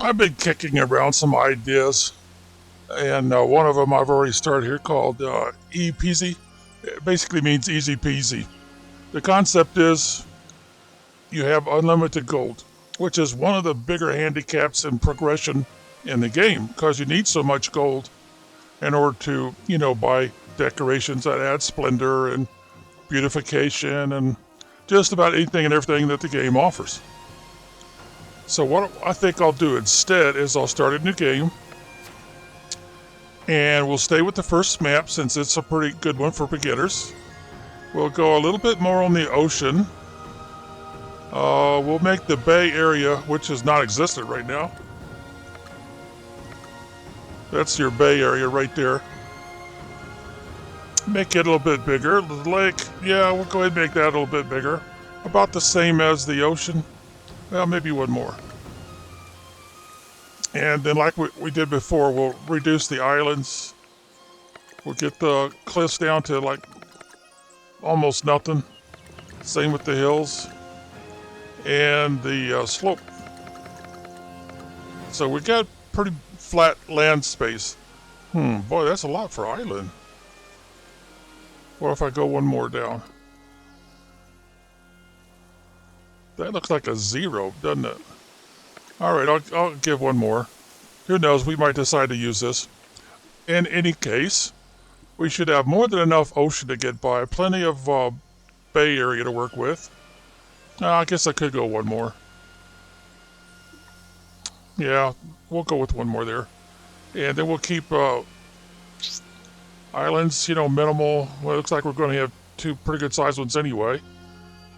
I've been kicking around some ideas, and one of them I've already started here called E-Peasy. It basically means easy peasy. The concept is you have unlimited gold, which is one of the bigger handicaps in progression in the game because you need so much gold in order to, buy decorations that add splendor and beautification and just about anything and everything that the game offers. So what I think I'll do instead is I'll start a new game and we'll stay with the first map since it's a pretty good one for beginners. We'll go a little bit more on the ocean. We'll make the bay area, which is not existent right now. That's your bay area right there. Make it a little bit bigger. The lake, yeah, we'll go ahead and make that a little bit bigger. About the same as the ocean. Well, maybe one more. And then like we did before, we'll reduce the islands. We'll get the cliffs down to like almost nothing. Same with the hills. And the slope. So we got pretty flat land space. Boy, that's a lot for island. What if I go one more down? That looks like a 0, doesn't it? All right, I'll give one more. Who knows, we might decide to use this. In any case, we should have more than enough ocean to get by. Plenty of bay area to work with. I guess I could go one more. Yeah, we'll go with one more there. And then we'll keep islands, minimal. Well, it looks like we're going to have 2 pretty good sized ones anyway.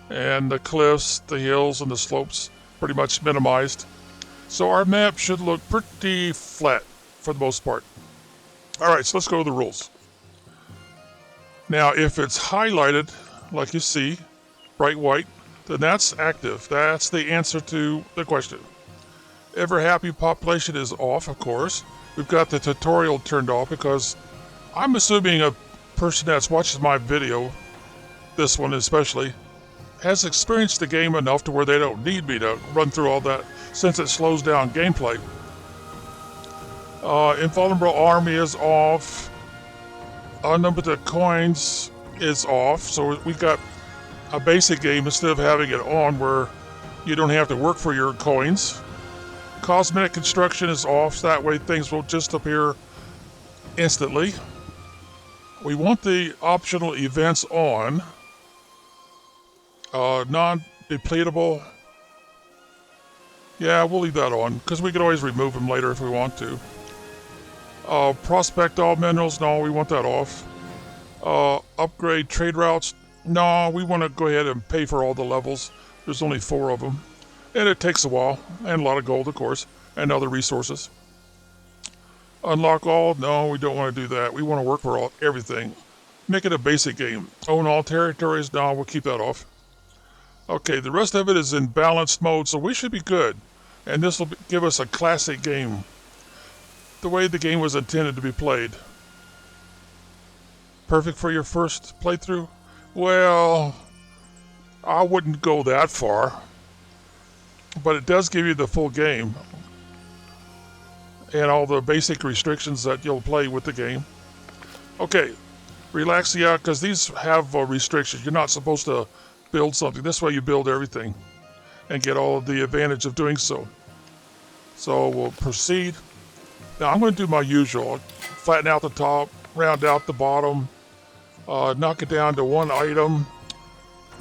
And the cliffs, the hills, and the slopes pretty much minimized. So our map should look pretty flat for the most part. Alright, so let's go to the rules. Now, if it's highlighted, like you see, bright white, then that's active. That's the answer to the question. Ever happy population is off, of course. We've got the tutorial turned off because I'm assuming a person that's watched my video, this one especially, has experienced the game enough to where they don't need me to run through all that since it slows down gameplay. Invulnerable army is off. Unlimited coins is off. So we've got a basic game instead of having it on where you don't have to work for your coins. Cosmetic construction is off, so that way things will just appear instantly. We want the optional events on. Non-depletable. Yeah, we'll leave that on, because we can always remove them later if we want to. Prospect all minerals, no, we want that off. Upgrade trade routes, no, we want to go ahead and pay for all the levels. There's only 4 of them. And it takes a while, and a lot of gold, of course, and other resources. Unlock all, no, we don't want to do that. We want to work for everything. Make it a basic game. Own all territories, no, we'll keep that off. Okay, the rest of it is in balanced mode, so we should be good. And this will give us a classic game. The way the game was intended to be played. Perfect for your first playthrough? Well, I wouldn't go that far. But it does give you the full game. And all the basic restrictions that you'll play with the game. Okay, relax, yeah, because these have restrictions. You're not supposed to build something. This way you build everything and get all of the advantage of doing so. So we'll proceed. Now I'm going to do my usual. Flatten out the top, round out the bottom, knock it down to 1 item.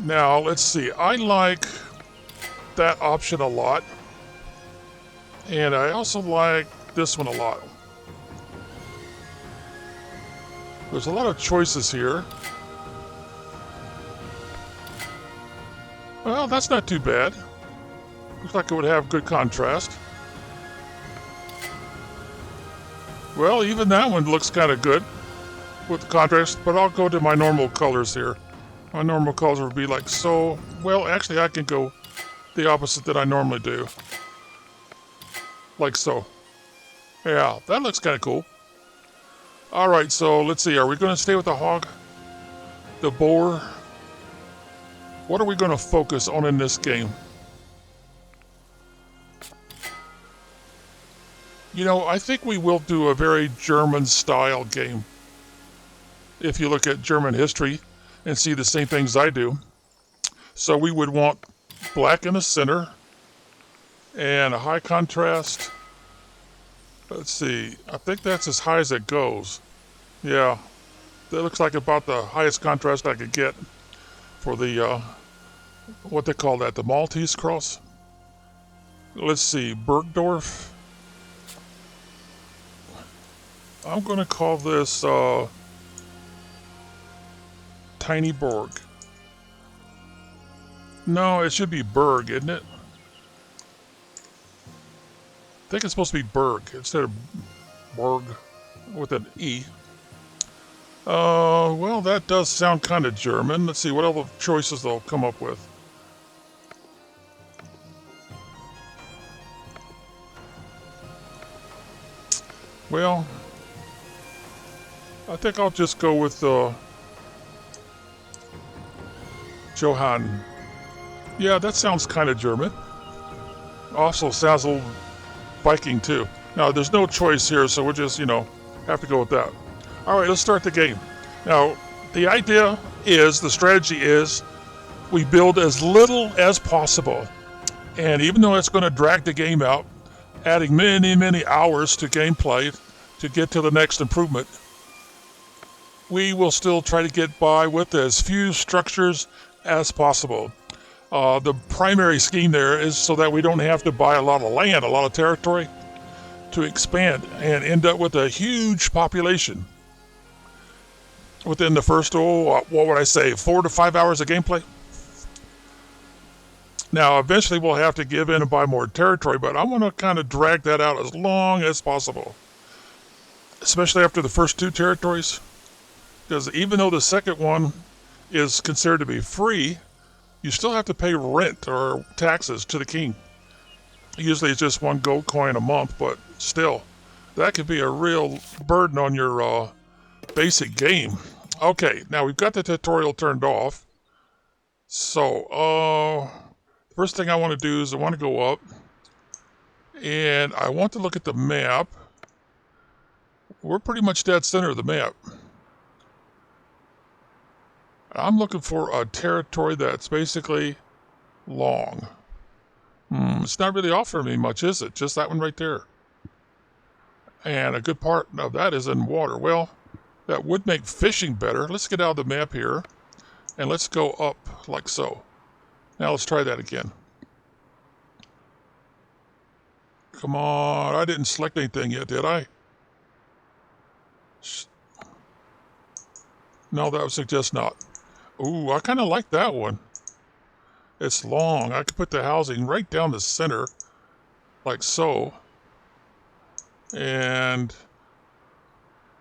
Now let's see. I like that option a lot. And I also like this one a lot. There's a lot of choices here. Well, that's not too bad. Looks like it would have good contrast. Well, even that one looks kind of good with the contrast, but I'll go to my normal colors here. My normal colors would be like so. Well, actually, I can go the opposite that I normally do. Like so. Yeah, that looks kind of cool. Alright, so let's see. Are we going to stay with the hog? The boar? What are we going to focus on in this game? You know, I think we will do a very German style game. If you look at German history and see the same things I do. So we would want black in the center and a high contrast. Let's see, I think that's as high as it goes. Yeah, that looks like about the highest contrast I could get for the, what they call that, the Maltese cross. Let's see, Bergdorf. I'm going to call this Tinyburg. No, it should be Berg, isn't it? I think it's supposed to be Berg instead of Berg with an E. Well, that does sound kind of German. Let's see what other choices they'll come up with. Well, I think I'll just go with Johann. Yeah, that sounds kind of German. Also sounds a little Viking too. Now, there's no choice here, so we'll just, have to go with that. All right, let's start the game. Now, the idea is, the strategy is, we build as little as possible. And even though it's going to drag the game out, adding many, many hours to gameplay to get to the next improvement, we will still try to get by with as few structures as possible. The primary scheme there is so that we don't have to buy a lot of land, a lot of territory to expand and end up with a huge population within the first, what would I say, 4 to 5 hours of gameplay. Now, eventually we'll have to give in and buy more territory, but I want to kind of drag that out as long as possible, especially after the first 2 territories, because even though the second one is considered to be free, you still have to pay rent or taxes to the king. Usually it's just 1 gold coin a month, but still, that could be a real burden on your basic game. Okay, now we've got the tutorial turned off. So, first thing I want to do is I want to go up, and I want to look at the map. We're pretty much dead center of the map. I'm looking for a territory that's basically long. It's not really offering me much, is it? Just that one right there. And a good part of that is in water. Well, that would make fishing better. Let's get out of the map here, and let's go up like so. Now let's try that again. Come on, I didn't select anything yet, did I? No, that would suggest not. Ooh, I kind of like that one. It's long. I could put the housing right down the center, like so. And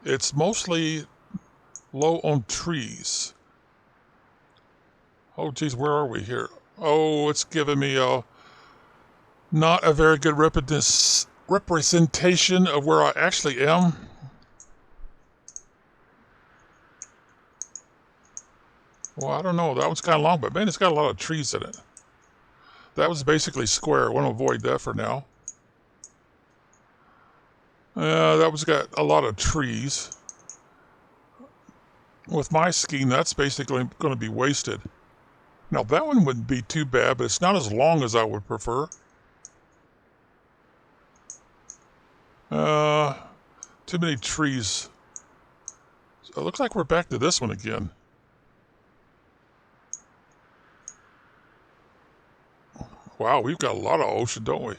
it's mostly low on trees. Oh, geez, where are we here? Oh, it's giving me not a very good representation of where I actually am. Well, I don't know. That one's kind of long, but man, it's got a lot of trees in it. That was basically square. I want to avoid that for now. That one's got a lot of trees. With my scheme, that's basically going to be wasted. Now, that one wouldn't be too bad, but it's not as long as I would prefer. Too many trees. So it looks like we're back to this one again. Wow, we've got a lot of ocean, don't we?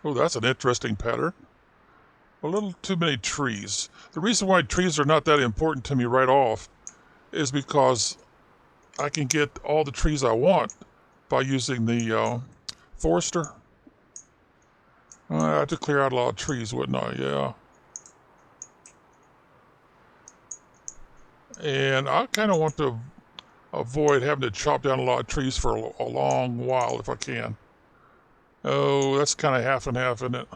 Oh, that's an interesting pattern. A little too many trees. The reason why trees are not that important to me right off is because I can get all the trees I want by using the forester. I have to clear out a lot of trees, wouldn't I? Yeah. And I kind of want to avoid having to chop down a lot of trees for a long while if I can. Oh, that's kind of half and half, isn't it?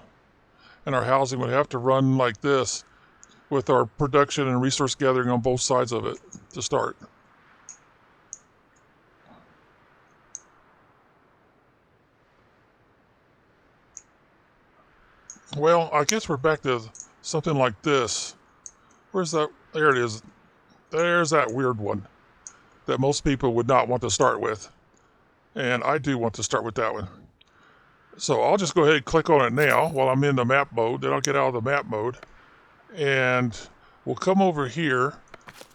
And our housing would have to run like this with our production and resource gathering on both sides of it to start. Well, I guess we're back to something like this. Where's that? There it is. There's that weird one that most people would not want to start with. And I do want to start with that one. So I'll just go ahead and click on it now while I'm in the map mode. Then I'll get out of the map mode. And we'll come over here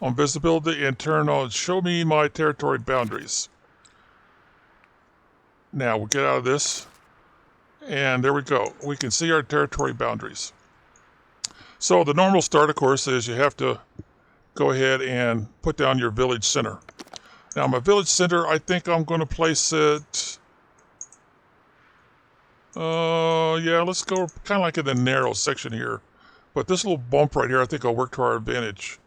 on visibility and turn on show me my territory boundaries. Now we'll get out of this. And there we go. We can see our territory boundaries. So the normal start, of course, is you have to go ahead and put down your village center. Now my village center, I think I'm going to place it, yeah, let's go kind of like in the narrow section here. But this little bump right here, I think will work to our advantage.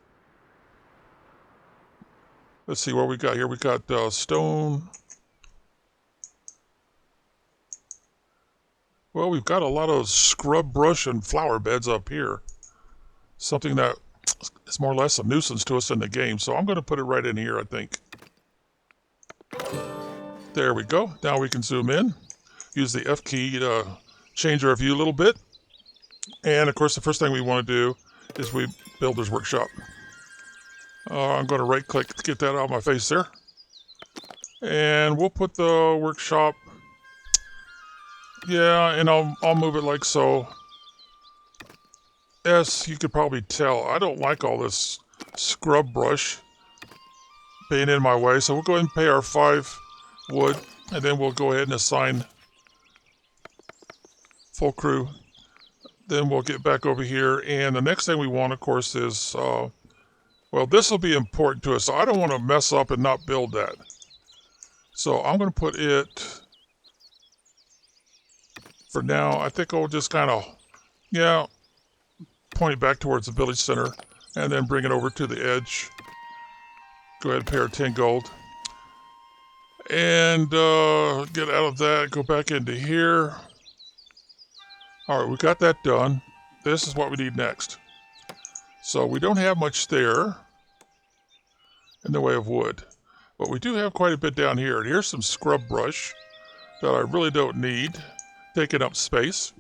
Let's see what we got here. We got stone. Well, we've got a lot of scrub brush and flower beds up here. Something that is more or less a nuisance to us in the game. So I'm going to put it right in here, I think. There we go. Now we can zoom in. Use the F key to change our view a little bit. And of course, the first thing we want to do is we Builder's Workshop. I'm going to right click to get that out of my face there. And we'll put the workshop, yeah, and I'll move it like so. As you could probably tell, I don't like all this scrub brush being in my way. So we'll go ahead and pay our 5 wood, and then we'll go ahead and assign full crew. Then we'll get back over here, and the next thing we want, of course, is, well, this will be important to us, so I don't want to mess up and not build that. So I'm going to put it, for now, I think I'll just kind of, yeah, point it back towards the village center, and then bring it over to the edge. Go ahead and pay our 10 gold. And get out of that, go back into here. All right, we got that done. This is what we need next. So we don't have much there in the way of wood, but we do have quite a bit down here. And here's some scrub brush that I really don't need, taking up space.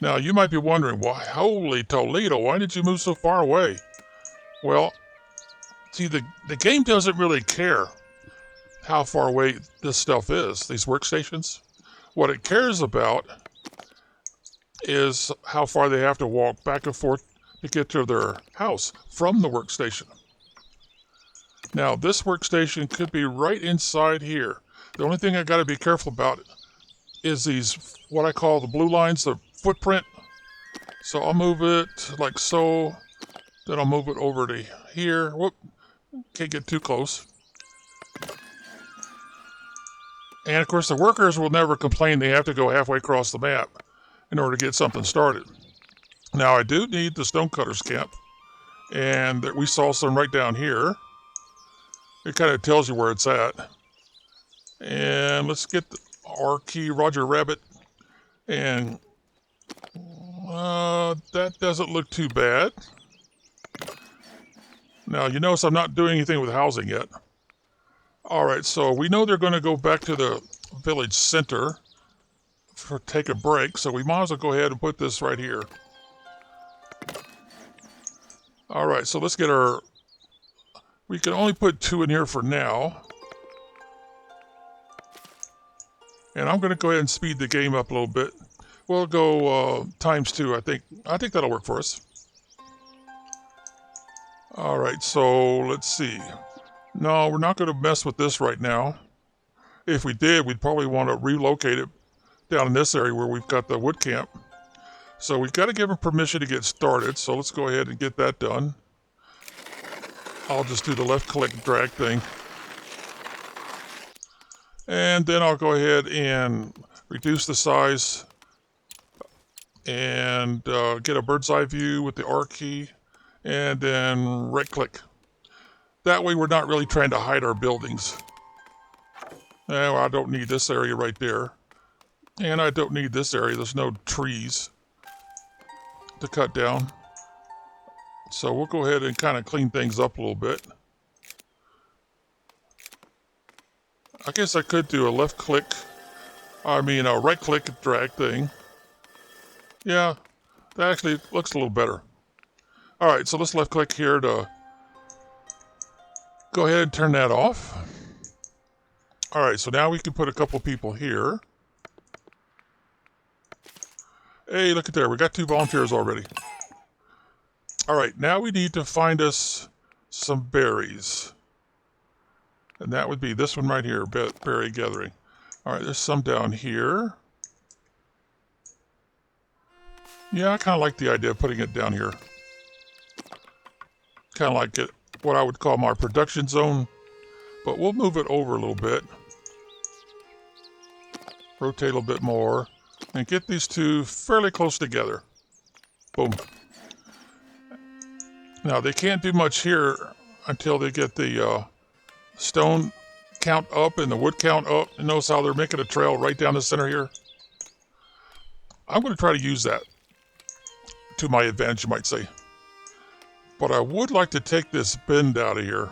Now, you might be wondering, why, holy Toledo, why did you move so far away? Well, see, the game doesn't really care how far away this stuff is, these workstations. What it cares about is how far they have to walk back and forth to get to their house from the workstation. Now, this workstation could be right inside here. The only thing I got to be careful about is these, what I call the blue lines, the footprint. So I'll move it like so. Then I'll move it over to here. Whoop, can't get too close. And of course, the workers will never complain they have to go halfway across the map in order to get something started. Now, I do need the Stonecutters camp, and we saw some right down here. It kind of tells you where it's at. And let's get the R key, Roger Rabbit, and that doesn't look too bad. Now, you notice I'm not doing anything with housing yet. All right, so we know they're going to go back to the village center for take a break, so we might as well go ahead and put this right here. All right, so let's get our, we can only put 2 in here for now. And I'm going to go ahead and speed the game up a little bit. We'll go ×2, I think. I think that'll work for us. All right, so let's see. No, we're not going to mess with this right now. If we did, we'd probably want to relocate it down in this area where we've got the wood camp. So we've got to give them permission to get started. So let's go ahead and get that done. I'll just do the left click drag thing. And then I'll go ahead and reduce the size and get a bird's eye view with the R key, and then right click. That way we're not really trying to hide our buildings. Well, I don't need this area right there. And I don't need this area. There's no trees to cut down. So we'll go ahead and kind of clean things up a little bit. I guess I could do a right click drag thing. Yeah, that actually looks a little better. All right, so let's left click here to go ahead and turn that off. All right, so now we can put a couple people here. Hey, look at there. We got 2 volunteers already. All right, now we need to find us some berries. And that would be this one right here, berry gathering. All right, there's some down here. Yeah, I kind of like the idea of putting it down here. Kind of like it, what I would call my production zone. But we'll move it over a little bit. Rotate a little bit more. And get these 2 fairly close together. Boom. Now, they can't do much here until they get the stone count up and the wood count up. And notice how they're making a trail right down the center here. I'm going to try to use that to my advantage, you might say. But I would like to take this bend out of here.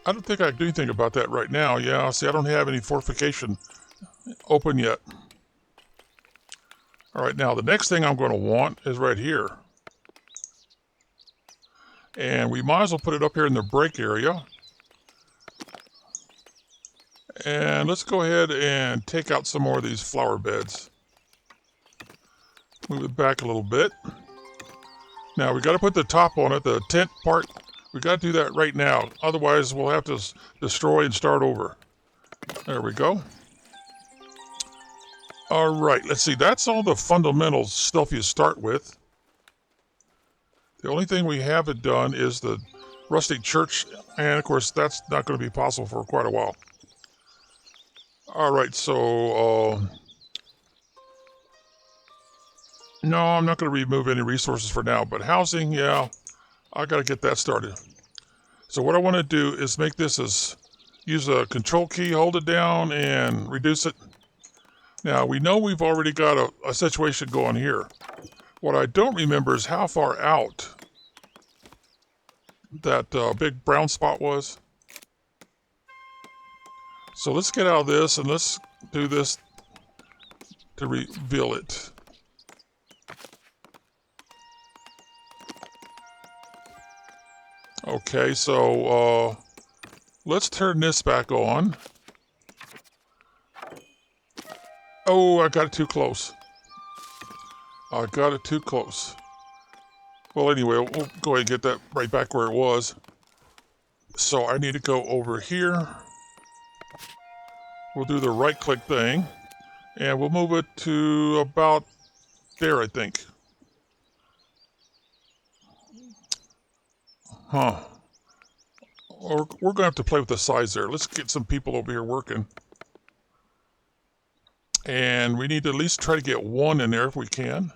I don't think I can do anything about that right now. Yeah, see, I don't have any fortification open yet. All right, now the next thing I'm going to want is right here. And we might as well put it up here in the break area. And let's go ahead and take out some more of these flower beds. Move it back a little bit. Now we got to put the top on it, the tent part. We got to do that right now. Otherwise, we'll have to destroy and start over. There we go. All right, let's see. That's all the fundamental stuff you start with. The only thing we haven't done is the rustic church, and of course, that's not going to be possible for quite a while. All right, so no, I'm not going to remove any resources for now, but housing, yeah, I got to get that started. So what I want to do is make this as, use a control key, hold it down, and reduce it. Now, we know we've already got a situation going here. What I don't remember is how far out that big brown spot was. So let's get out of this and let's do this to reveal it. Okay, so let's turn this back on. Oh, I got it too close. I got it too close. Well, anyway, we'll go ahead and get that right back where it was. So I need to go over here. We'll do the right-click thing, and we'll move it to about there, I think. Huh. Or we're going to have to play with the size there. Let's get some people over here working. And we need to at least try to get 1 in there if we can.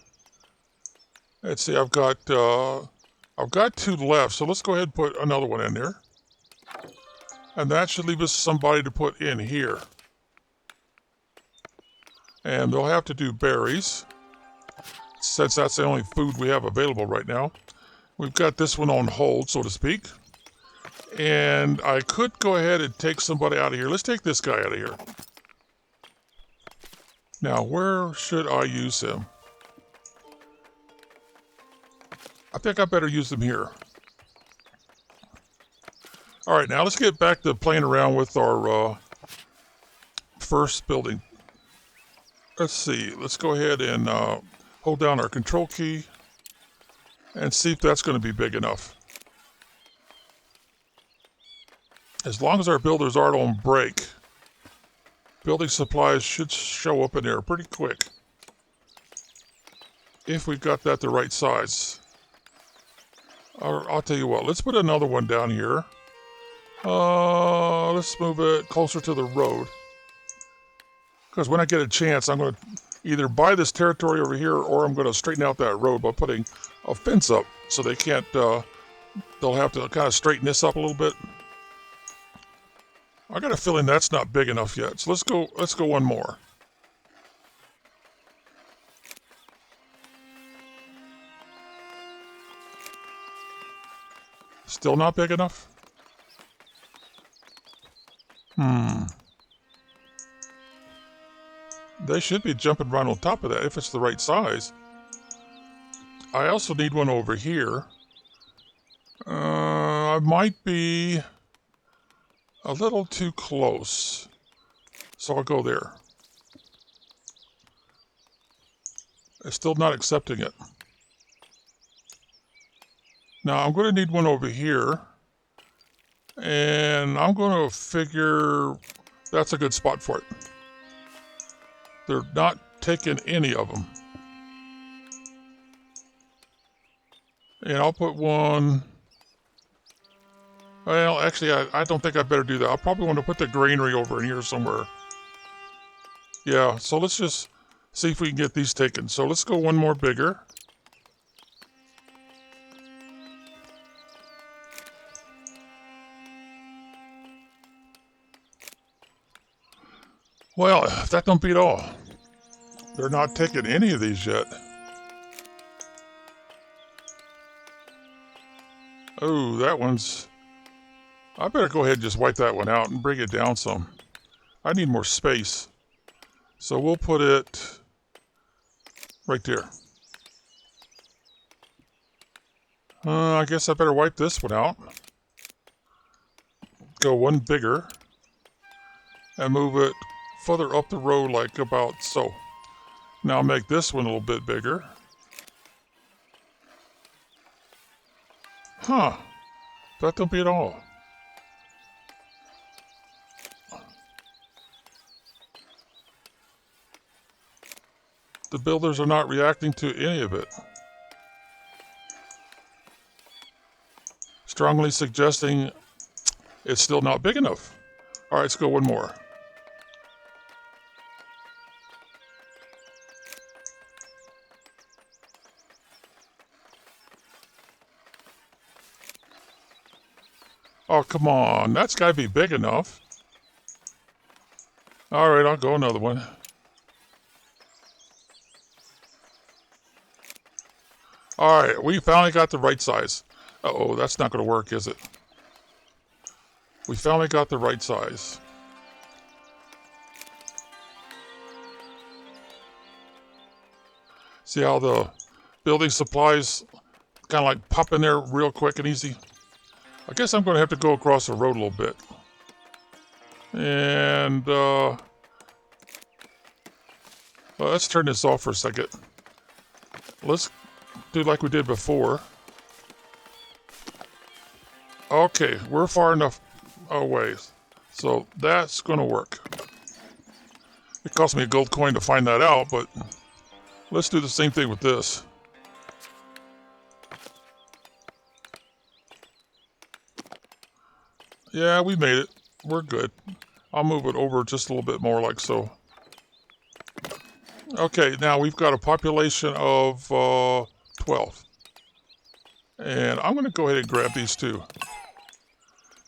Let's see, I've got 2 left, so let's go ahead and put another one in there. And that should leave us somebody to put in here. And they'll have to do berries, since that's the only food we have available right now. We've got this one on hold, so to speak. And I could go ahead and take somebody out of here. Let's take this guy out of here. Now, where should I use him? I think I better use him here. All right, now let's get back to playing around with our first building. Let's see. Let's go ahead and hold down our control key and see if that's going to be big enough. As long as our builders aren't on break, building supplies should show up in there pretty quick. If we've got that the right size. I'll tell you what, let's put another one down here. Let's move it closer to the road. Because when I get a chance, I'm going to either buy this territory over here or I'm going to straighten out that road by putting a fence up so they can't, they'll have to kind of straighten this up a little bit. I got a feeling that's not big enough yet. So let's go one more. Still not big enough? They should be jumping right on top of that if it's the right size. I also need one over here. I might be a little too close, so I'll go there. It's still not accepting it. Now I'm going to need one over here, and I'm going to figure that's a good spot for it. They're not taking any of them. And I'll put one... Well, actually, I don't think I better do that. I'll probably want to put the granary over in here somewhere. Yeah, so let's just see if we can get these taken. So let's go one more bigger. Well, if that don't beat all. They're not taking any of these yet. Oh, that one's... I better go ahead and just wipe that one out and bring it down some. I need more space. So we'll put it right there. I guess I better wipe this one out. Go one bigger. And move it further up the road like about so. Now make this one a little bit bigger. Huh. That don't beat all. The builders are not reacting to any of it. Strongly suggesting it's still not big enough. All right, let's go one more. Oh, come on. That's got to be big enough. All right, I'll go another one. All right, we finally got the right size. Uh-oh, that's not going to work, is it? We finally got the right size. See how the building supplies kind of like pop in there real quick and easy? I guess I'm going to have to go across the road a little bit. And, well, let's turn this off for a second. Let's do like we did before. Okay, we're far enough away. So that's going to work. It cost me a gold coin to find that out, but let's do the same thing with this. Yeah, we made it. We're good. I'll move it over just a little bit more like so. Okay, now we've got a population of 12. And I'm going to go ahead and grab these two.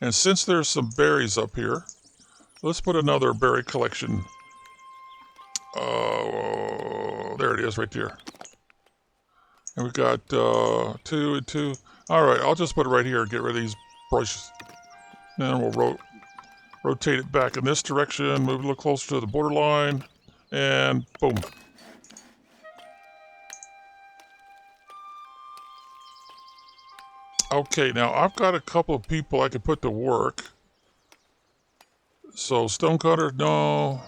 And since there's some berries up here, let's put another berry collection. There it is right there. And we've got 2 and 2. All right, I'll just put it right here and get rid of these brushes. Then we'll rotate it back in this direction, move it a little closer to the borderline, and boom. Okay, now I've got a couple of people I can put to work. So stonecutter, no.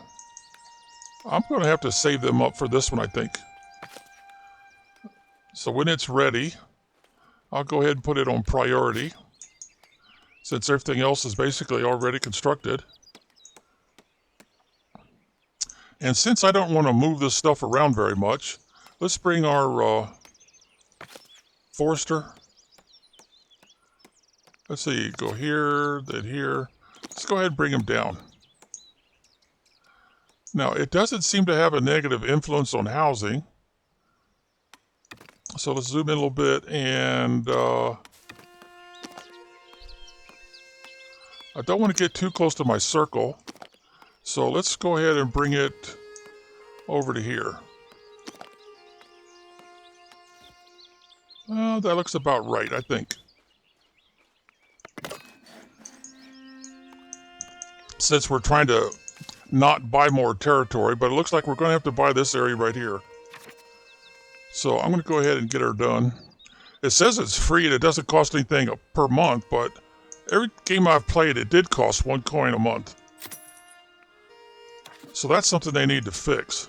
I'm going to have to save them up for this one, I think. So when it's ready, I'll go ahead and put it on priority, since everything else is basically already constructed. And since I don't want to move this stuff around very much, let's bring our forester. Let's see, go here, then here. Let's go ahead and bring him down. Now, it doesn't seem to have a negative influence on housing. So let's zoom in a little bit, and I don't want to get too close to my circle. So let's go ahead and bring it over to here. That looks about right, I think. Since we're trying to not buy more territory, but it looks like we're going to have to buy this area right here. So I'm going to go ahead and get her done. It says it's free and it doesn't cost anything per month, but every game I've played, it did cost 1 coin a month. So that's something they need to fix.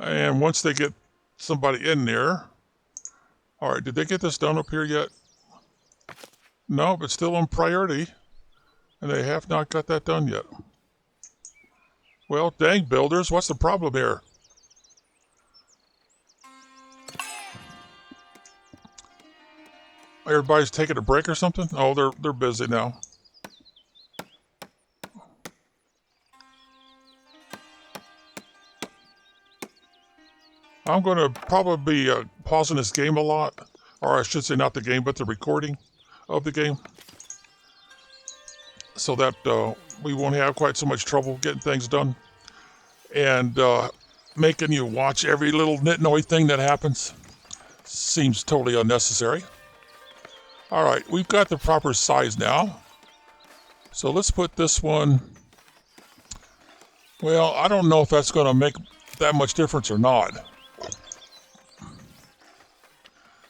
And once they get somebody in there... All right, did they get this done up here yet? No, but still on priority. And they have not got that done yet. Well, dang builders, what's the problem here? Everybody's taking a break or something? Oh, they're busy now. I'm going to probably be pausing this game a lot. Or I should say not the game, but the recording of the game. So that we won't have quite so much trouble getting things done. And making you watch every little nitnoid thing that happens seems totally unnecessary. All right, we've got the proper size now. So let's put this one... Well, I don't know if that's going to make that much difference or not.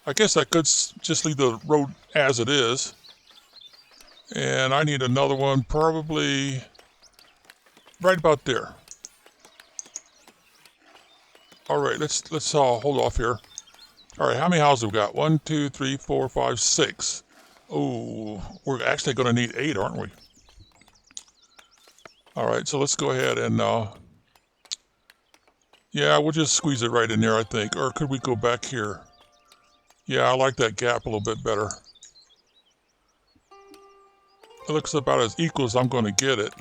I guess I could just leave the road as it is. And I need another one probably right about there. All right, let's hold off here. All right, how many houses we got? 1, 2, 3, 4, 5, 6. Oh, we're actually going to need 8, aren't we? All right, so let's go ahead and... yeah, we'll just squeeze it right in there, I think. Or could we go back here? Yeah, I like that gap a little bit better. It looks about as equal as I'm going to get it.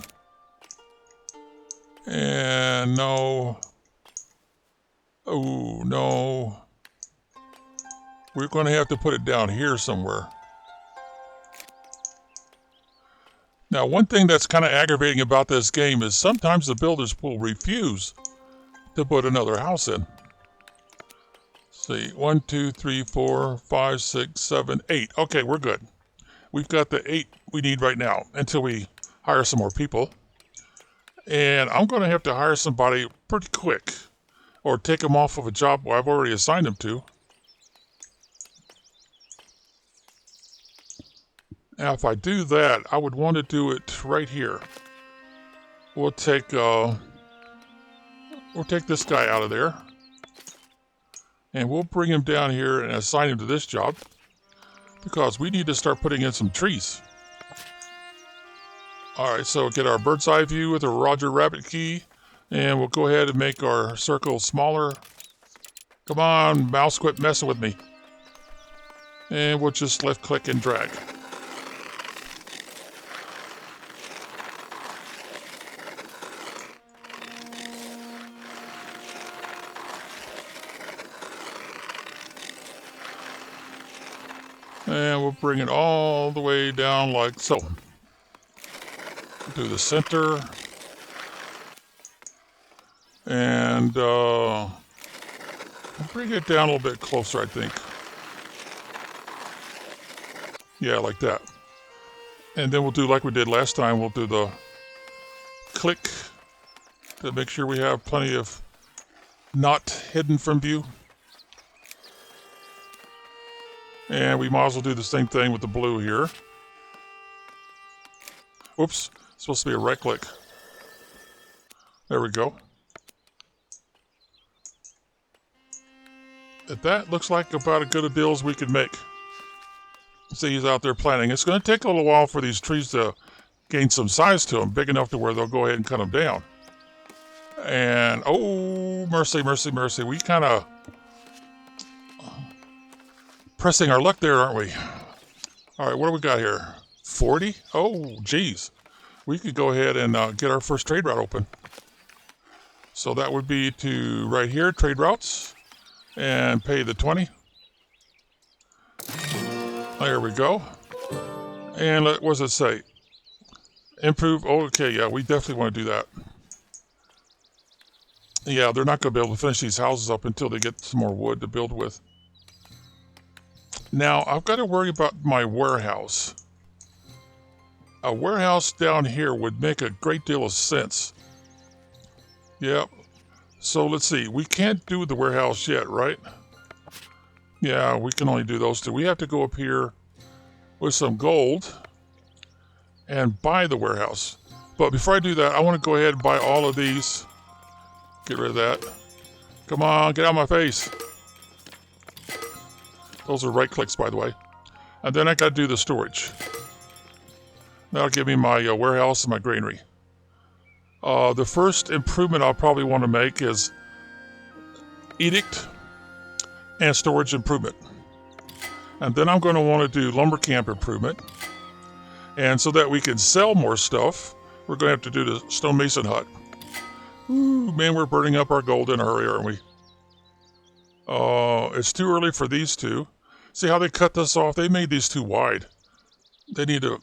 And no. Oh, no. We're going to have to put it down here somewhere. Now, one thing that's kind of aggravating about this game is sometimes the builders will refuse to put another house in. See, 1, 2, 3, 4, 5, 6, 7, 8. Okay, we're good. We've got the 8 we need right now until we hire some more people. And I'm going to have to hire somebody pretty quick or take them off of a job where I've already assigned them to. Now, if I do that, I would want to do it right here. We'll take this guy out of there. And we'll bring him down here and assign him to this job. Because we need to start putting in some trees. Alright, so get our bird's eye view with a Roger Rabbit key. And we'll go ahead and make our circle smaller. Come on, mouse, quit messing with me. And we'll just left click and drag. And we'll bring it all the way down like so. Do the center. And bring it down a little bit closer, I think. Yeah, like that. And then we'll do like we did last time. We'll do the click to make sure we have plenty of not hidden from view. And we might as well do the same thing with the blue here. Oops, it's supposed to be a right click. There we go. That looks like about as good a deal as we could make. See, he's out there planting. It's going to take a little while for these trees to gain some size to them, big enough to where they'll go ahead and cut them down. And, oh, mercy, mercy, mercy. We kind of pressing our luck there, aren't we? All right, what do we got here? 40? Oh, geez. We could go ahead and get our first trade route open. So that would be to right here, trade routes, and pay the 20. There we go. And what does it say? Improve. Oh, okay, yeah, we definitely want to do that. Yeah, they're not going to be able to finish these houses up until they get some more wood to build with. Now, I've got to worry about my warehouse. a warehouse down here would make a great deal of sense. Yep. So let's see. We can't do the warehouse yet, right? Yeah, we can only do those two. We have to go up here with some gold and buy the warehouse. But before I do that, I want to go ahead and buy all of these. Get rid of that. Come on, get out of my face. Those are right clicks, by the way. And then I got to do the storage. That'll give me my warehouse and my granary. The first improvement I'll probably want to make is edict and storage improvement. And then I'm going to want to do lumber camp improvement. And so that we can sell more stuff, we're going to have to do the stonemason hut. Ooh, man, we're burning up our gold in a hurry, aren't we? It's too early for these two. See how they cut this off? They made these too wide. They need to,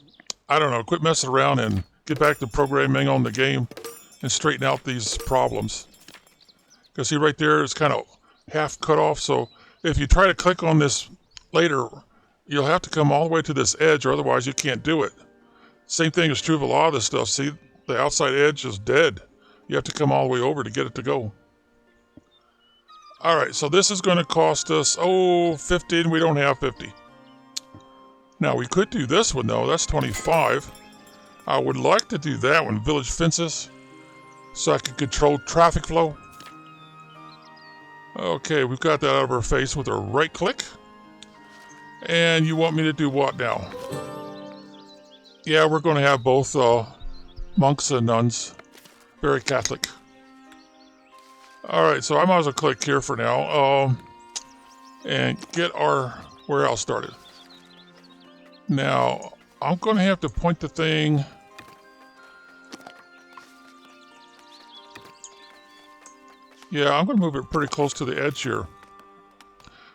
I don't know, quit messing around and get back to programming on the game and straighten out these problems. Because see right there, it's kind of half cut off. So if you try to click on this later, you'll have to come all the way to this edge, or otherwise you can't do it. Same thing is true of a lot of this stuff. See, the outside edge is dead. You have to come all the way over to get it to go. All right, so this is going to cost us, 50, and we don't have 50. Now, we could do this one, though. That's 25. I would like to do that one, village fences, so I can control traffic flow. Okay, we've got that out of our face with a right click. And you want me to do what now? Yeah, we're going to have both monks and nuns. Very Catholic. All right, so I might as well click here for now and get our warehouse started. Now, I'm going to have to point the thing. Yeah, I'm going to move it pretty close to the edge here.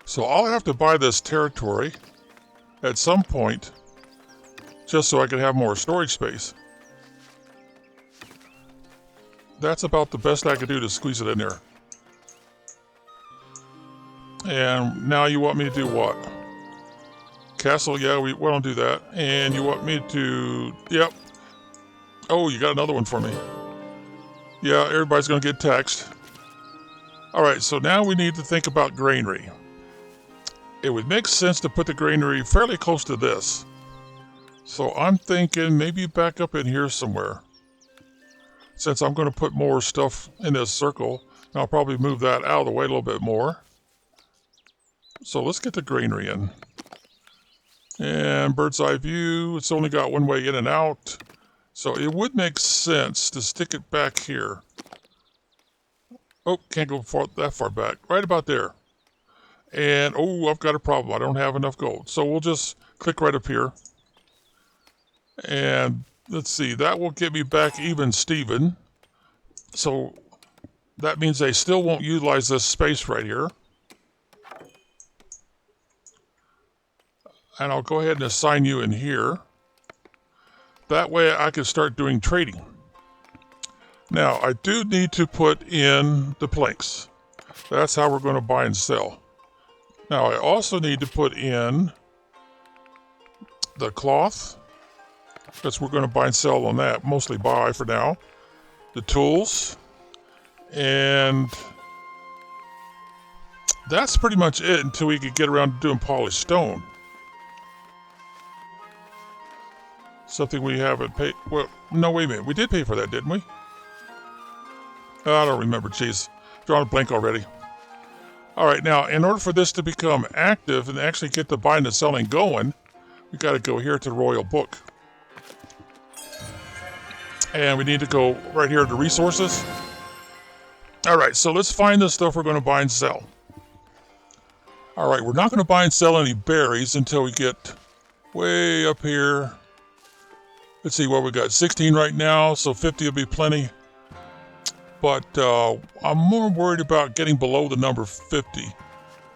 So I'll have to buy this territory at some point just so I can have more storage space. That's about the best I could do to squeeze it in there. And now you want me to do what? Castle, yeah, we don't do that. And you want me to, yep. Oh, you got another one for me. Yeah, everybody's going to get taxed. All right, so now we need to think about granary. It would make sense to put the granary fairly close to this. So I'm thinking maybe back up in here somewhere. Since I'm going to put more stuff in this circle, and I'll probably move that out of the way a little bit more. So let's get the granary in. And bird's eye view, it's only got one way in and out. So it would make sense to stick it back here. Oh, can't go that far back. Right about there. And, oh, I've got a problem. I don't have enough gold. So we'll just click right up here. And let's see, that will get me back even Steven. So that means they still won't utilize this space right here. And I'll go ahead and assign you in here. That way I can start doing trading. Now, I do need to put in the planks. That's how we're going to buy and sell. Now, I also need to put in the cloth. Because we're going to buy and sell on that. Mostly buy for now. The tools. And that's pretty much it until we can get around to doing polished stone. Something we haven't paid. Well, no, wait a minute. We did pay for that, didn't we? I don't remember. Jeez. Drawing a blank already. All right. Now, in order for this to become active and actually get the buying and selling going, we got to go here to the Royal Book. And we need to go right here to resources. All right, so let's find the stuff we're going to buy and sell. All right, we're not going to buy and sell any berries until we get way up here. Let's see what we got. 16 right now, so 50 will be plenty. But I'm more worried about getting below the number 50.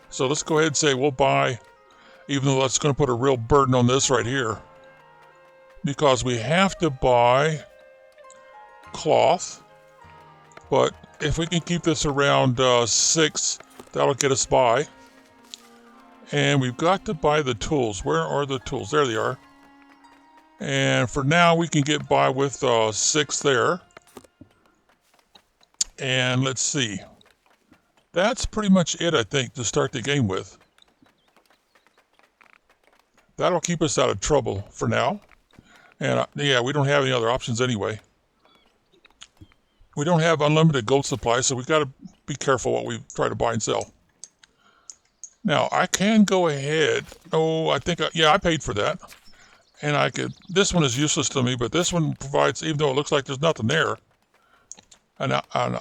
So let's go ahead and say we'll buy, even though that's going to put a real burden on this right here. Because we have to buy cloth, but if we can keep this around 6, that'll get us by. And we've got to buy the tools. Where are the tools? There they are. And for now, we can get by with 6 there. And let's see. That's pretty much it, I think, to start the game with. That'll keep us out of trouble for now. And yeah, we don't have any other options anyway. We don't have unlimited gold supply, so we've got to be careful what we try to buy and sell. Now, I can go ahead. Oh, I think, yeah, I paid for that. And I could, this one is useless to me, but this one provides, even though it looks like there's nothing there, an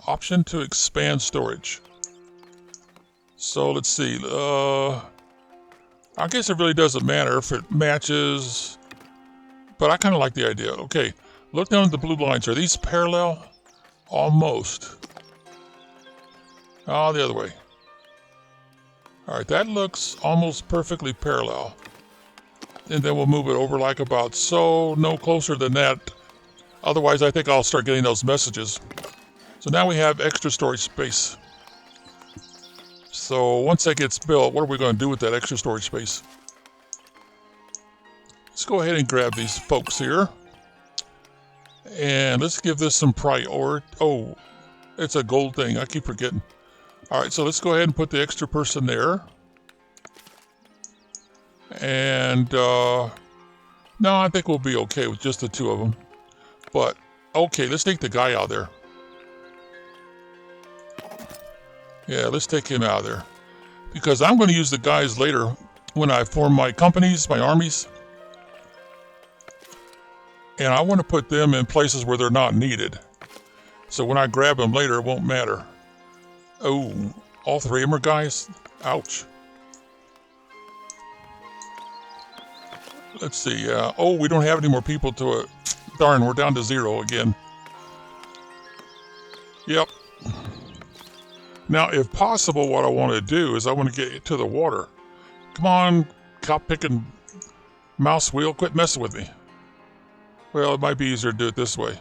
option to expand storage. So let's see. I guess it really doesn't matter if it matches, but I kind of like the idea. Okay, look down at the blue lines. Are these parallel? Almost. Oh, the other way. All right, that looks almost perfectly parallel. And then we'll move it over like about so, no closer than that. Otherwise, I think I'll start getting those messages. So now we have extra storage space. So once that gets built, what are we going to do with that extra storage space? Let's go ahead and grab these folks here. And let's give this some priority. Oh, it's a gold thing. I keep forgetting. All right, so let's go ahead and put the extra person there. And no, I think we'll be okay with just the 2 of them. But okay, let's take the guy out there. Yeah, let's take him out of there. Because I'm going to use the guys later when I form my companies, my armies. And I want to put them in places where they're not needed. So when I grab them later, it won't matter. Oh, all 3 of them are guys? Ouch. Let's see. Oh, we don't have any more people to it. Darn, we're down to 0 again. Yep. Now, if possible, what I want to do is I want to get to the water. Come on, cop-picking mouse wheel, quit messing with me. Well, it might be easier to do it this way.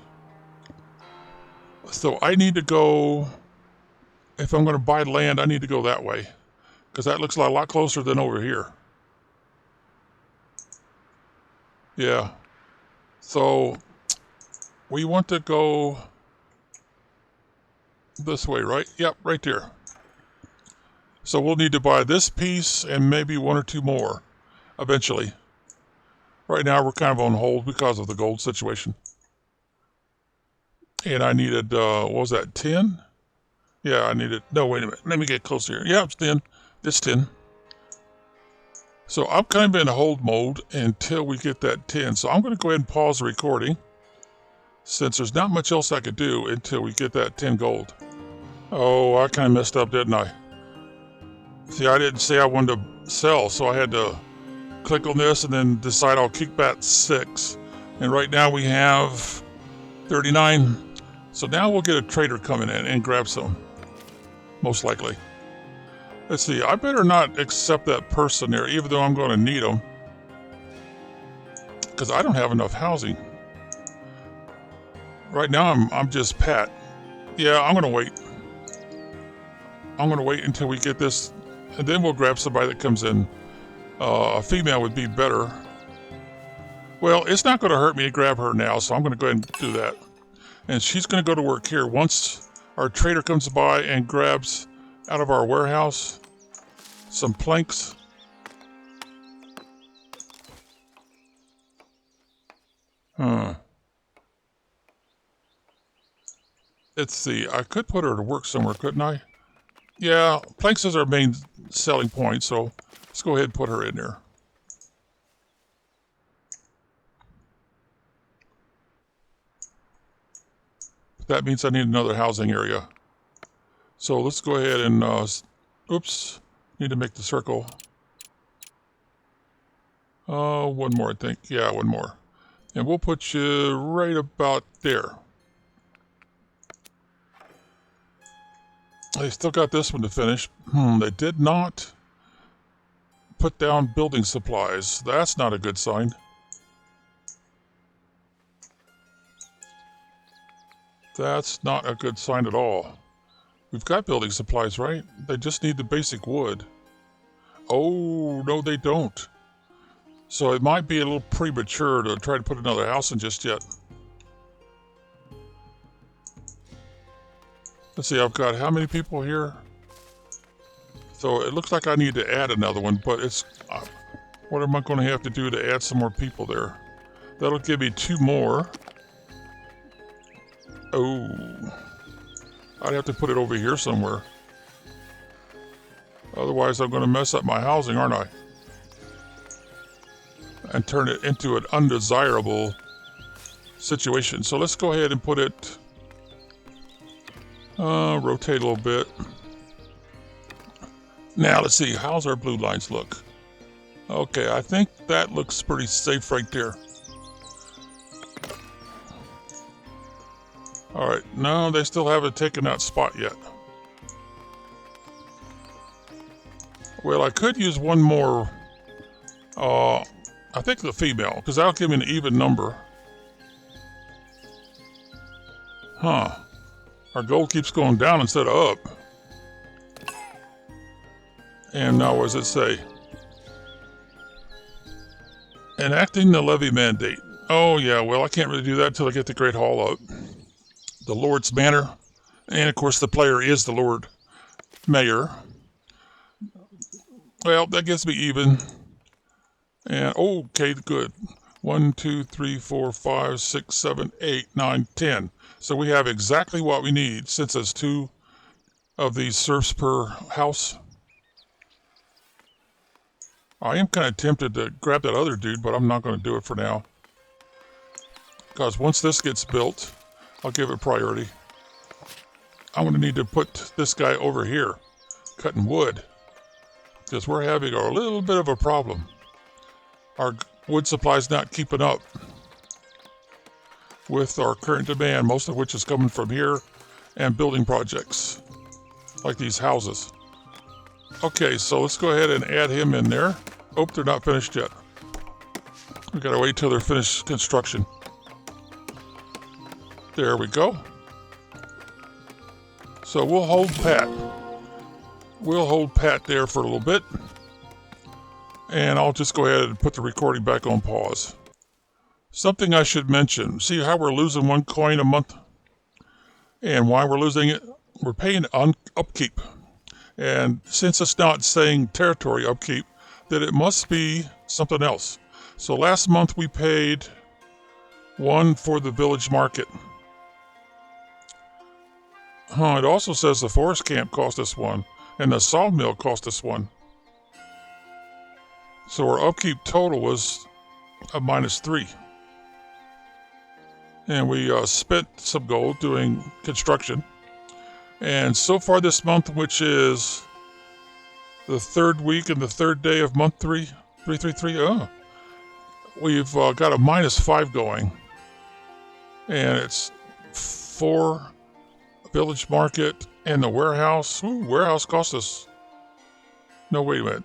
So I need to go, if I'm going to buy land, I need to go that way. Because that looks a lot closer than over here. Yeah. So we want to go this way, right? Yep, right there. So we'll need to buy this piece and maybe 1 or 2 more eventually. Right now we're kind of on hold because of the gold situation. And I needed, what was that, 10? Yeah, I needed, no, wait a minute. Let me get closer here. Yeah, it's 10. It's 10. So I'm kind of in a hold mode until we get that 10. So I'm going to go ahead and pause the recording since there's not much else I could do until we get that 10 gold. Oh, I kind of messed up, didn't I? See, I didn't say I wanted to sell, so I had to click on this and then decide I'll kick back 6. And right now we have 39. So now we'll get a trader coming in and grab some, most likely. Let's see, I better not accept that person there, even though I'm going to need them. Because I don't have enough housing. Right now I'm just Pat. Yeah, I'm going to wait. I'm going to wait until we get this, and then we'll grab somebody that comes in. A female would be better. Well, it's not going to hurt me to grab her now, so I'm going to go ahead and do that. And she's going to go to work here. Once our trader comes by and grabs out of our warehouse some planks. Let's see. I could put her to work somewhere, couldn't I? Yeah, planks is our main selling point, so let's go ahead and put her in there. That means I need another housing area. So let's go ahead and, oops, need to make the circle. One more, I think. Yeah, one more. And we'll put you right about there. They still got this one to finish. They did not put down building supplies. That's not a good sign. That's not a good sign at all. We've got building supplies, right? They just need the basic wood. Oh, no, they don't. So it might be a little premature to try to put another house in just yet. Let's see, I've got how many people here? So it looks like I need to add another one, but it's... what am I going to have to do to add some more people there? That'll give me 2 more. Oh. I'd have to put it over here somewhere. Otherwise, I'm going to mess up my housing, aren't I? And turn it into an undesirable situation. So let's go ahead and put it... rotate a little bit. Now, let's see. How's our blue lines look? Okay, I think that looks pretty safe right there. Alright, no, they still haven't taken that spot yet. Well, I could use one more, I think the female, because that'll give me an even number. Huh. Our gold keeps going down instead of up. And now what does it say? Enacting the levy mandate. Oh yeah, well I can't really do that until I get the Great Hall up. The Lord's Manor. And of course the player is the Lord Mayor. Well, that gets me even. And okay, good. 1, 2, 3, 4, 5, 6, 7, 8, 9, 10. So we have exactly what we need since there's 2 of these serfs per house. I am kind of tempted to grab that other dude, but I'm not going to do it for now. Because once this gets built, I'll give it priority. I'm going to need to put this guy over here, cutting wood. Because we're having a little bit of a problem. Our wood supply's not keeping up with our current demand, most of which is coming from here and building projects, like these houses. Okay, so let's go ahead and add him in there. Oh, they're not finished yet. We gotta wait till they're finished construction. There we go. So we'll hold pat. We'll hold pat there for a little bit. And I'll just go ahead and put the recording back on pause. Something I should mention. See how we're losing 1 coin a month? And why we're losing it? We're paying on upkeep. And since it's not saying territory upkeep, then it must be something else. So last month we paid 1 for the village market. It also says the forest camp cost us 1, and the sawmill cost us 1. So our upkeep total was a -3. And we spent some gold doing construction. And so far this month, which is the 3rd week and the 3rd day of month 333, we've got a -5 going. And it's 4 village market and the warehouse. Ooh, warehouse cost us... No, wait a minute.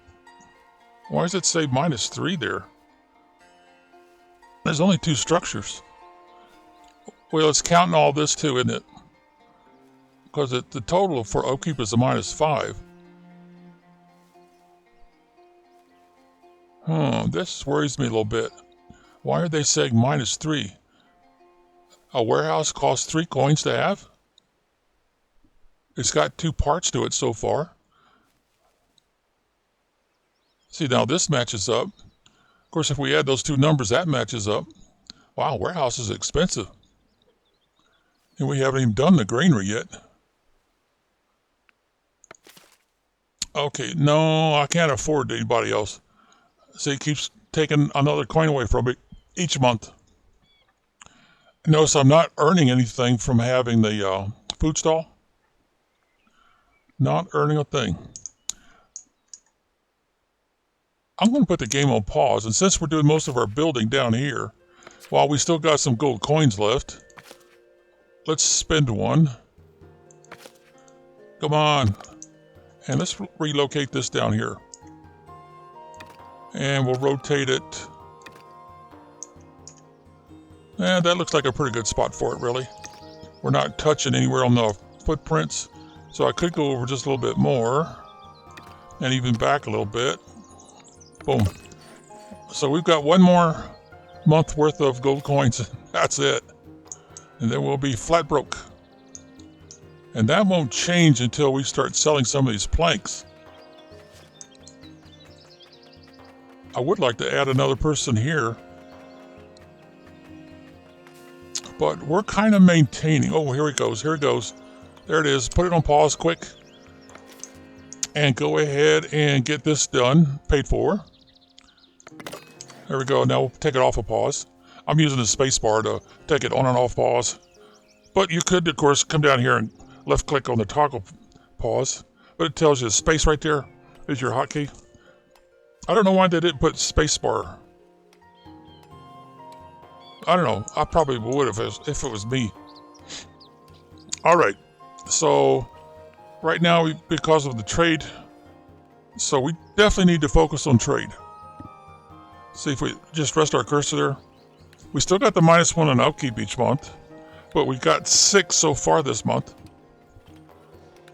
Why does it say -3 there? There's only 2 structures. Well, it's counting all this too, isn't it? Because the total for upkeep is a -5. This worries me a little bit. Why are they saying -3? A warehouse costs 3 coins to have? It's got 2 parts to it so far. See, now this matches up. Of course, if we add those 2 numbers, that matches up. Wow, warehouse is expensive. And we haven't even done the granary yet. Okay, no, I can't afford anybody else. See, it keeps taking another coin away from me each month. Notice I'm not earning anything from having the food stall. Not earning a thing. I'm going to put the game on pause, and since we're doing most of our building down here, while we still got some gold coins left, let's spend 1. Come on. And let's relocate this down here. And we'll rotate it. And that looks like a pretty good spot for it, really. We're not touching anywhere on the footprints, so I could go over just a little bit more. And even back a little bit. Boom. So we've got one more month worth of gold coins. That's it. And then we'll be flat broke. And that won't change until we start selling some of these planks. I would like to add another person here. But we're kind of maintaining. Oh, here it goes. Here it goes. There it is. Put it on pause quick. And go ahead and get this done. Paid for. There we go. Now we'll take it off of pause. I'm using the space bar to take it on and off pause. But you could, of course, come down here and left click on the toggle pause. But it tells you the space right there is your hotkey. I don't know why they didn't put space bar. I don't know. I probably would if it was me. All right. So right now, because of the trade, so we definitely need to focus on trade. See if we just rest our cursor there. We still got the -1 on upkeep each month, but we got 6 so far this month.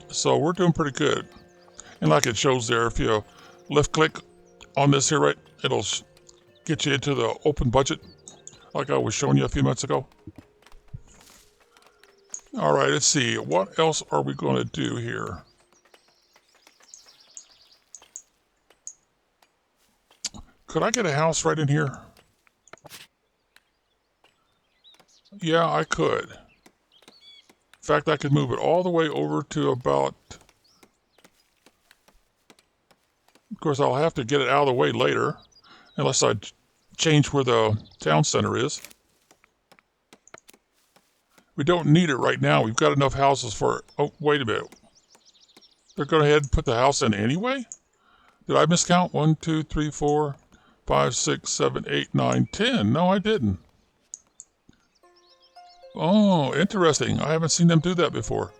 So we're doing pretty good. And like it shows there, if you left click on this here, right, it'll get you into the open budget like I was showing you a few minutes ago. All right, let's see. What else are we going to do here? Could I get a house right in here? Yeah, I could. In fact, I could move it all the way over to about... Of course, I'll have to get it out of the way later, unless I change where the town center is. We don't need it right now. We've got enough houses for it. Oh, wait a minute. They're going ahead and put the house in anyway? Did I miscount? 1, 2, 3, 4, 5, 6, 7, 8, 9, 10. No, I didn't. Oh, interesting. I haven't seen them do that before.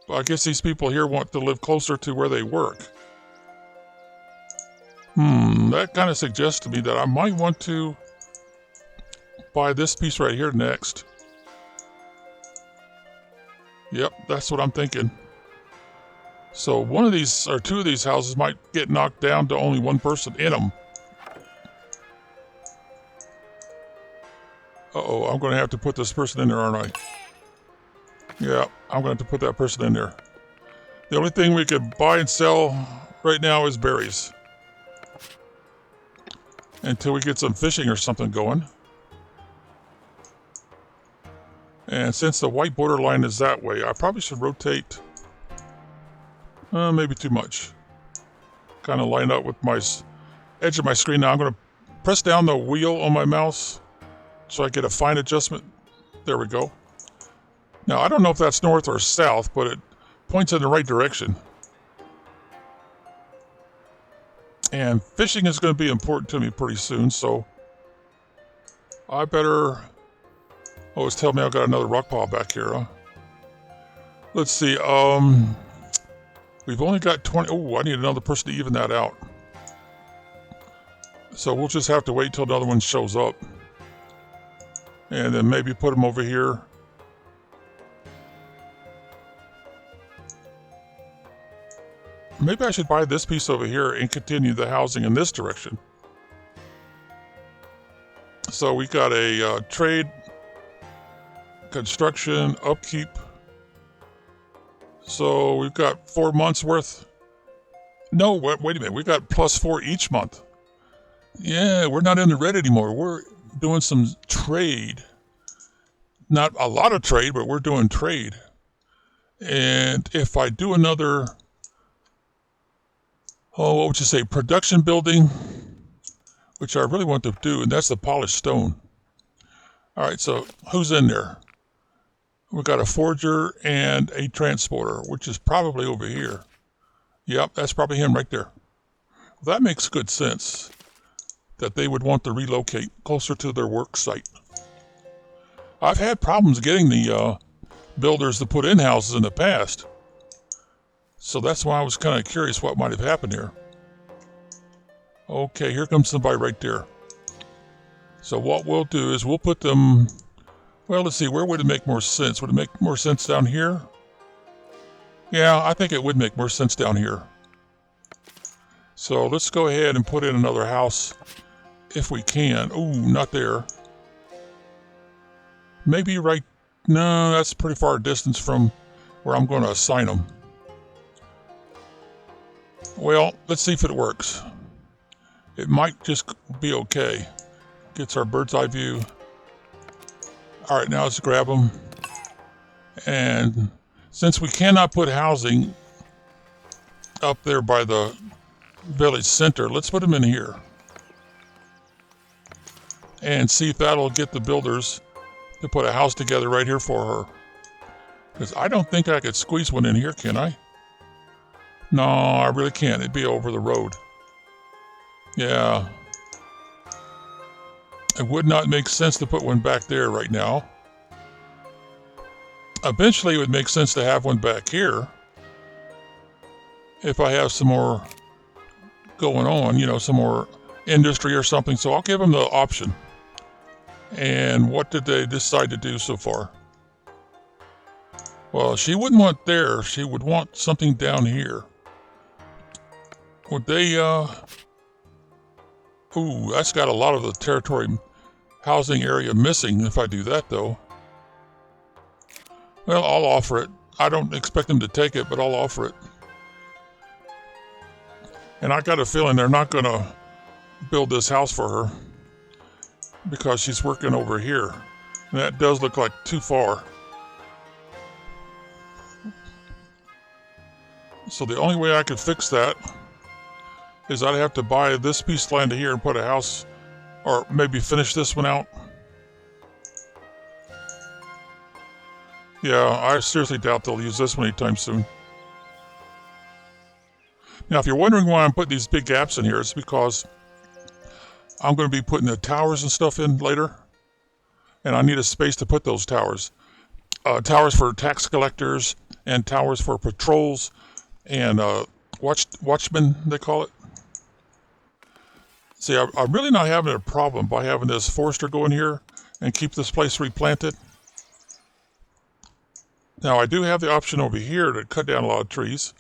Well, I guess these people here want to live closer to where they work. That kind of suggests to me that I might want to buy this piece right here next. Yep, that's what I'm thinking. So one of these, or two of these houses might get knocked down to only one person in them. Uh-oh, I'm going to have to put this person in there, aren't I? Yeah, I'm going to have to put that person in there. The only thing we can buy and sell right now is berries. Until we get some fishing or something going. And since the white borderline is that way, I probably should rotate. Maybe too much. Kind of line up with my edge of my screen. Now I'm going to press down the wheel on my mouse so I get a fine adjustment. There we go. Now I don't know if that's north or south, but it points in the right direction. And fishing is going to be important to me pretty soon, so I better... Oh, it's telling me I've got another rock pile back here, huh? Let's see, we've only got 20... Oh, I need another person to even that out. So we'll just have to wait till another one shows up. And then maybe put them over here. Maybe I should buy this piece over here and continue the housing in this direction. So we got a trade, construction, upkeep. So we've got 4 months worth. No, wait a minute. We got +4 each month. Yeah, we're not in the red anymore. We're doing some trade. Not a lot of trade, but we're doing trade. And if I do another... Oh, what would you say? Production building, which I really want to do, and that's the polished stone. All right, so who's in there? We've got a forger and a transporter, which is probably over here. Yep, that's probably him right there. Well, that makes good sense that they would want to relocate closer to their work site. I've had problems getting the builders to put in houses in the past. So that's why I was kind of curious what might have happened here. Okay, here comes somebody right there. So what we'll do is we'll put them... Well, let's see, where would it make more sense? Would it make more sense down here? Yeah, I think it would make more sense down here. So let's go ahead and put in another house if we can. Ooh, not there. Maybe right, no, that's pretty far distance from where I'm going to assign them. Well, let's see if it works. It might just be okay. Gets our bird's eye view. All right, now let's grab them. And since we cannot put housing up there by the village center, let's put them in here. And see if that'll get the builders to put a house together right here for her. Because I don't think I could squeeze one in here, can I? No, I really can't. It'd be over the road. Yeah. It would not make sense to put one back there right now. Eventually, it would make sense to have one back here. If I have some more going on, some more industry or something. So I'll give them the option. And what did they decide to do so far? Well, she wouldn't want there. She would want something down here. Would they, ooh, that's got a lot of the territory housing area missing if I do that, though. Well, I'll offer it. I don't expect them to take it, but I'll offer it. And I got a feeling they're not going to build this house for her because she's working over here. And that does look like too far. So the only way I could fix that is I'd have to buy this piece of land here and put a house, or maybe finish this one out. Yeah, I seriously doubt they'll use this one anytime soon. Now, if you're wondering why I'm putting these big gaps in here, it's because I'm going to be putting the towers and stuff in later, and I need a space to put those towers. Towers for tax collectors, and towers for patrols, and watchmen, they call it. See, I'm really not having a problem by having this forester go in here and keep this place replanted. Now, I do have the option over here to cut down a lot of trees.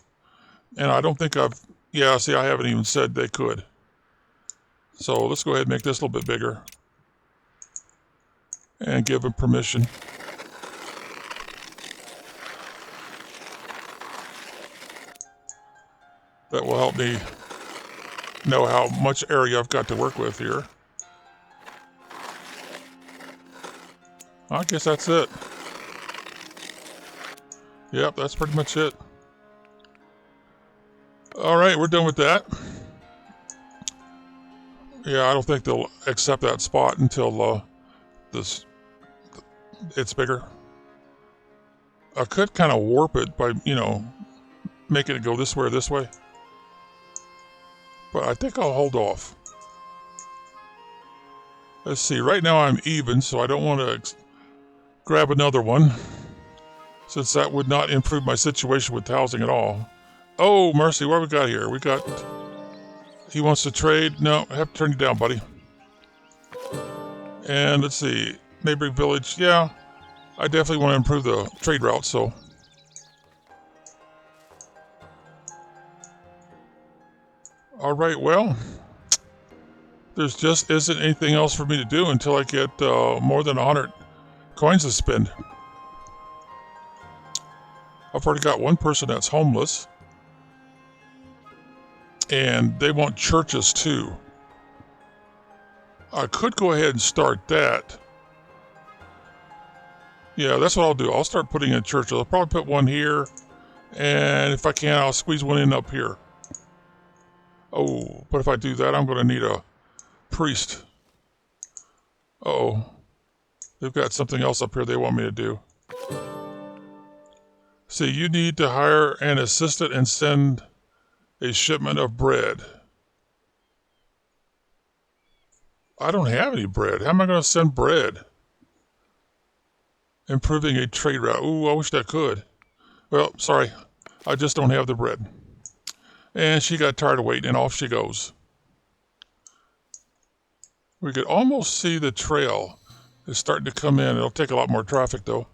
And I don't think I haven't even said they could. So let's go ahead and make this a little bit bigger. And give them permission. That will help me know how much area I've got to work with here. I guess that's it. Yep, that's pretty much it. All right, we're done with that. Yeah, I don't think they'll accept that spot until it's bigger. I could kind of warp it by, making it go this way or this way. But I think I'll hold off. Let's see, right now I'm even, so I don't want to grab another one, since that would not improve my situation with housing at all. Oh, mercy, what we got here? He wants to trade. No, I have to turn you down, buddy. And let's see, neighboring village. Yeah, I definitely want to improve the trade route, so. All right, well, there's just isn't anything else for me to do until I get more than 100 coins to spend. I've already got one person that's homeless. And they want churches too. I could go ahead and start that. Yeah, that's what I'll do. I'll start putting in churches. I'll probably put one here. And if I can, I'll squeeze one in up here. Oh, but if I do that, I'm going to need a priest. Uh-oh. They've got something else up here they want me to do. See, you need to hire an assistant and send a shipment of bread. I don't have any bread. How am I going to send bread? Improving a trade route. Ooh, I wish I could. Well, sorry. I just don't have the bread. And she got tired of waiting, and off she goes. We could almost see the trail. It's starting to come in. It'll take a lot more traffic, though.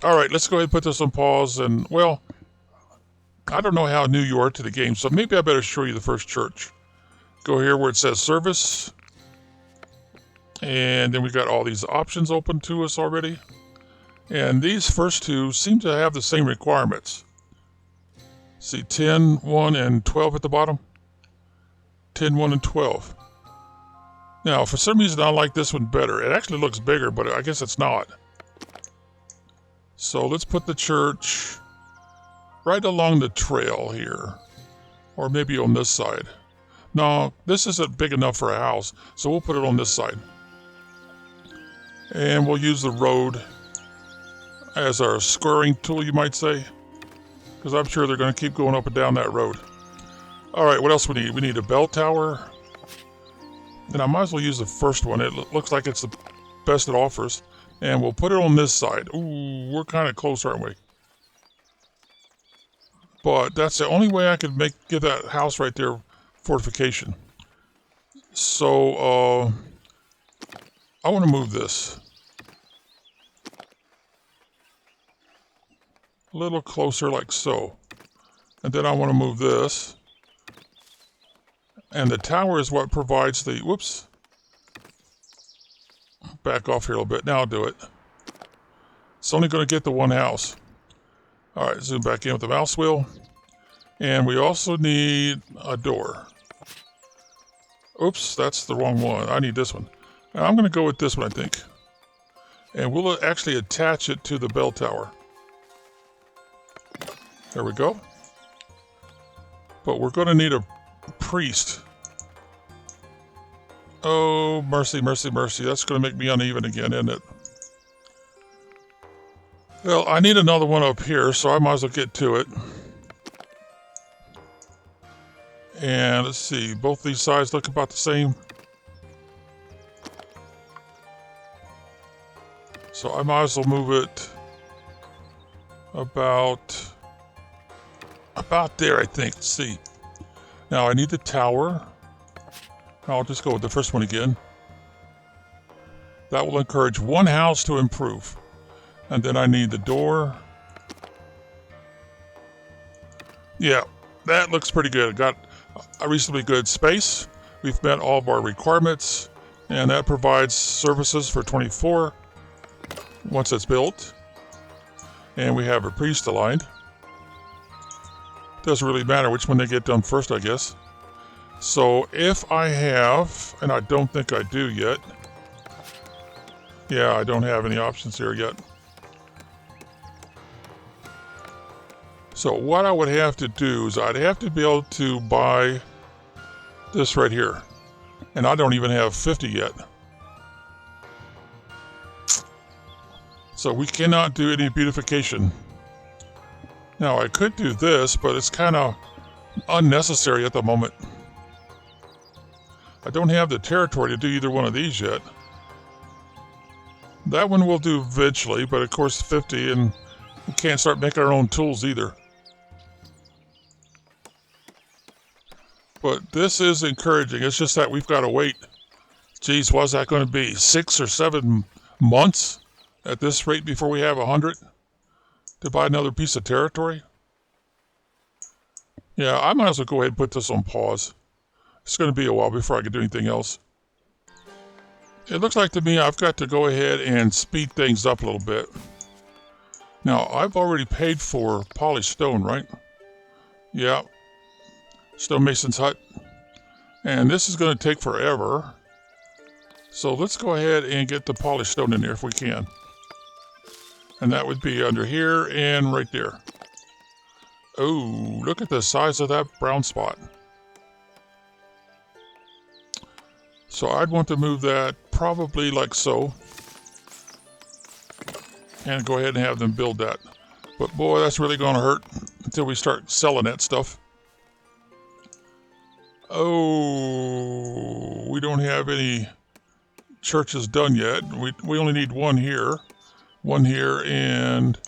All right, let's go ahead and put this on pause. And, well, I don't know how new you are to the game, so maybe I better show you the first church. Go here where it says service. And then we got all these options open to us already. And these first two seem to have the same requirements. See 10, 1, and 12 at the bottom? 10, 1, and 12. Now, for some reason, I like this one better. It actually looks bigger, but I guess it's not. So let's put the church right along the trail here. Or maybe on this side. No, this isn't big enough for a house, so we'll put it on this side. And we'll use the road as our squaring tool, you might say. Because I'm sure they're going to keep going up and down that road. Alright, what else we need? We need a bell tower. And I might as well use the first one. It looks like it's the best it offers. And we'll put it on this side. Ooh, we're kind of close, aren't we? But that's the only way I could give that house right there fortification. So, I want to move this a little closer like so. And then I want to move this. And the tower is what provides the, whoops. Back off here a little bit. Now I'll do it. It's only going to get the one house. Alright, zoom back in with the mouse wheel. And we also need a door. Oops, that's the wrong one. I need this one. Now I'm going to go with this one, I think. And we'll actually attach it to the bell tower. There we go. But we're going to need a priest. Oh, mercy, mercy, mercy. That's going to make me uneven again, isn't it? Well, I need another one up here, so I might as well get to it. And let's see, both these sides look about the same. So I might as well move it about there, I think. Let's see. Now I need the tower. I'll just go with the first one again. That will encourage one house to improve. And then I need the door. Yeah, that looks pretty good. Got a reasonably good space. We've met all of our requirements. And that provides services for 24 once it's built. And we have a priest aligned. Doesn't really matter which one they get done first, I guess. So if I have, and I don't think I do yet. Yeah, I don't have any options here yet. So what I would have to do is I'd have to be able to buy this right here. And I don't even have 50 yet. So we cannot do any beautification. Now I could do this, but it's kind of unnecessary at the moment. I don't have the territory to do either one of these yet. That one we'll do eventually, but of course 50, and we can't start making our own tools either. But this is encouraging. It's just that we've got to wait. Geez, what's that going to be? 6 or 7 months at this rate before we have 100 to buy another piece of territory? Yeah, I might as well go ahead and put this on pause. It's going to be a while before I can do anything else. It looks like to me I've got to go ahead and speed things up a little bit. Now, I've already paid for polished stone, right? Yeah. Stonemason's hut. And this is going to take forever. So let's go ahead and get the polished stone in there if we can. And that would be under here and right there. Oh, look at the size of that brown spot. So I'd want to move that probably like so. And go ahead and have them build that. But boy, that's really going to hurt until we start selling that stuff. Oh, we don't have any churches done yet. We only need one here, and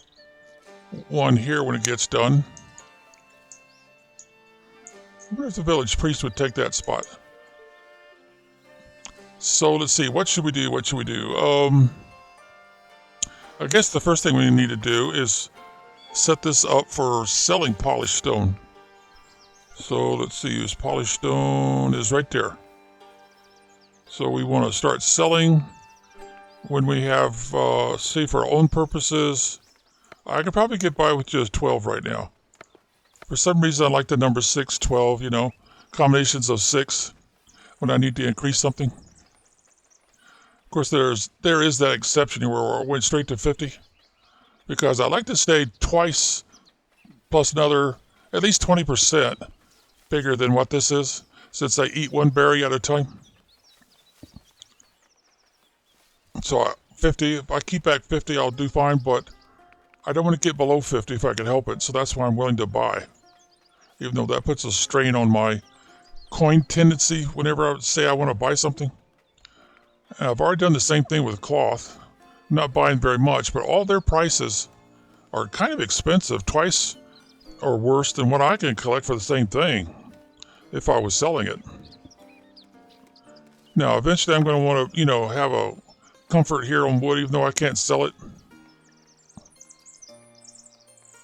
one here when it gets done. Where's the village priest would take that spot? So let's see, what should we do? I guess the first thing we need to do is set this up for selling polished stone. So let's see, this polished stone is right there. So we want to start selling when we have, say for our own purposes, I could probably get by with just 12 right now. For some reason I like the number 6, 12, combinations of 6 when I need to increase something. Of course there is that exception where I went straight to 50 because I like to stay twice plus another at least 20% bigger than what this is since I eat one berry at a time. So 50, if I keep at 50 I'll do fine, but I don't want to get below 50 if I can help it, so that's why I'm willing to buy. Even though that puts a strain on my coin tendency whenever I would say I want to buy something. And I've already done the same thing with cloth. I'm not buying very much, but all their prices are kind of expensive, twice or worse than what I can collect for the same thing if I was selling it. Now, eventually I'm going to want to, have a comfort here on wood, even though I can't sell it.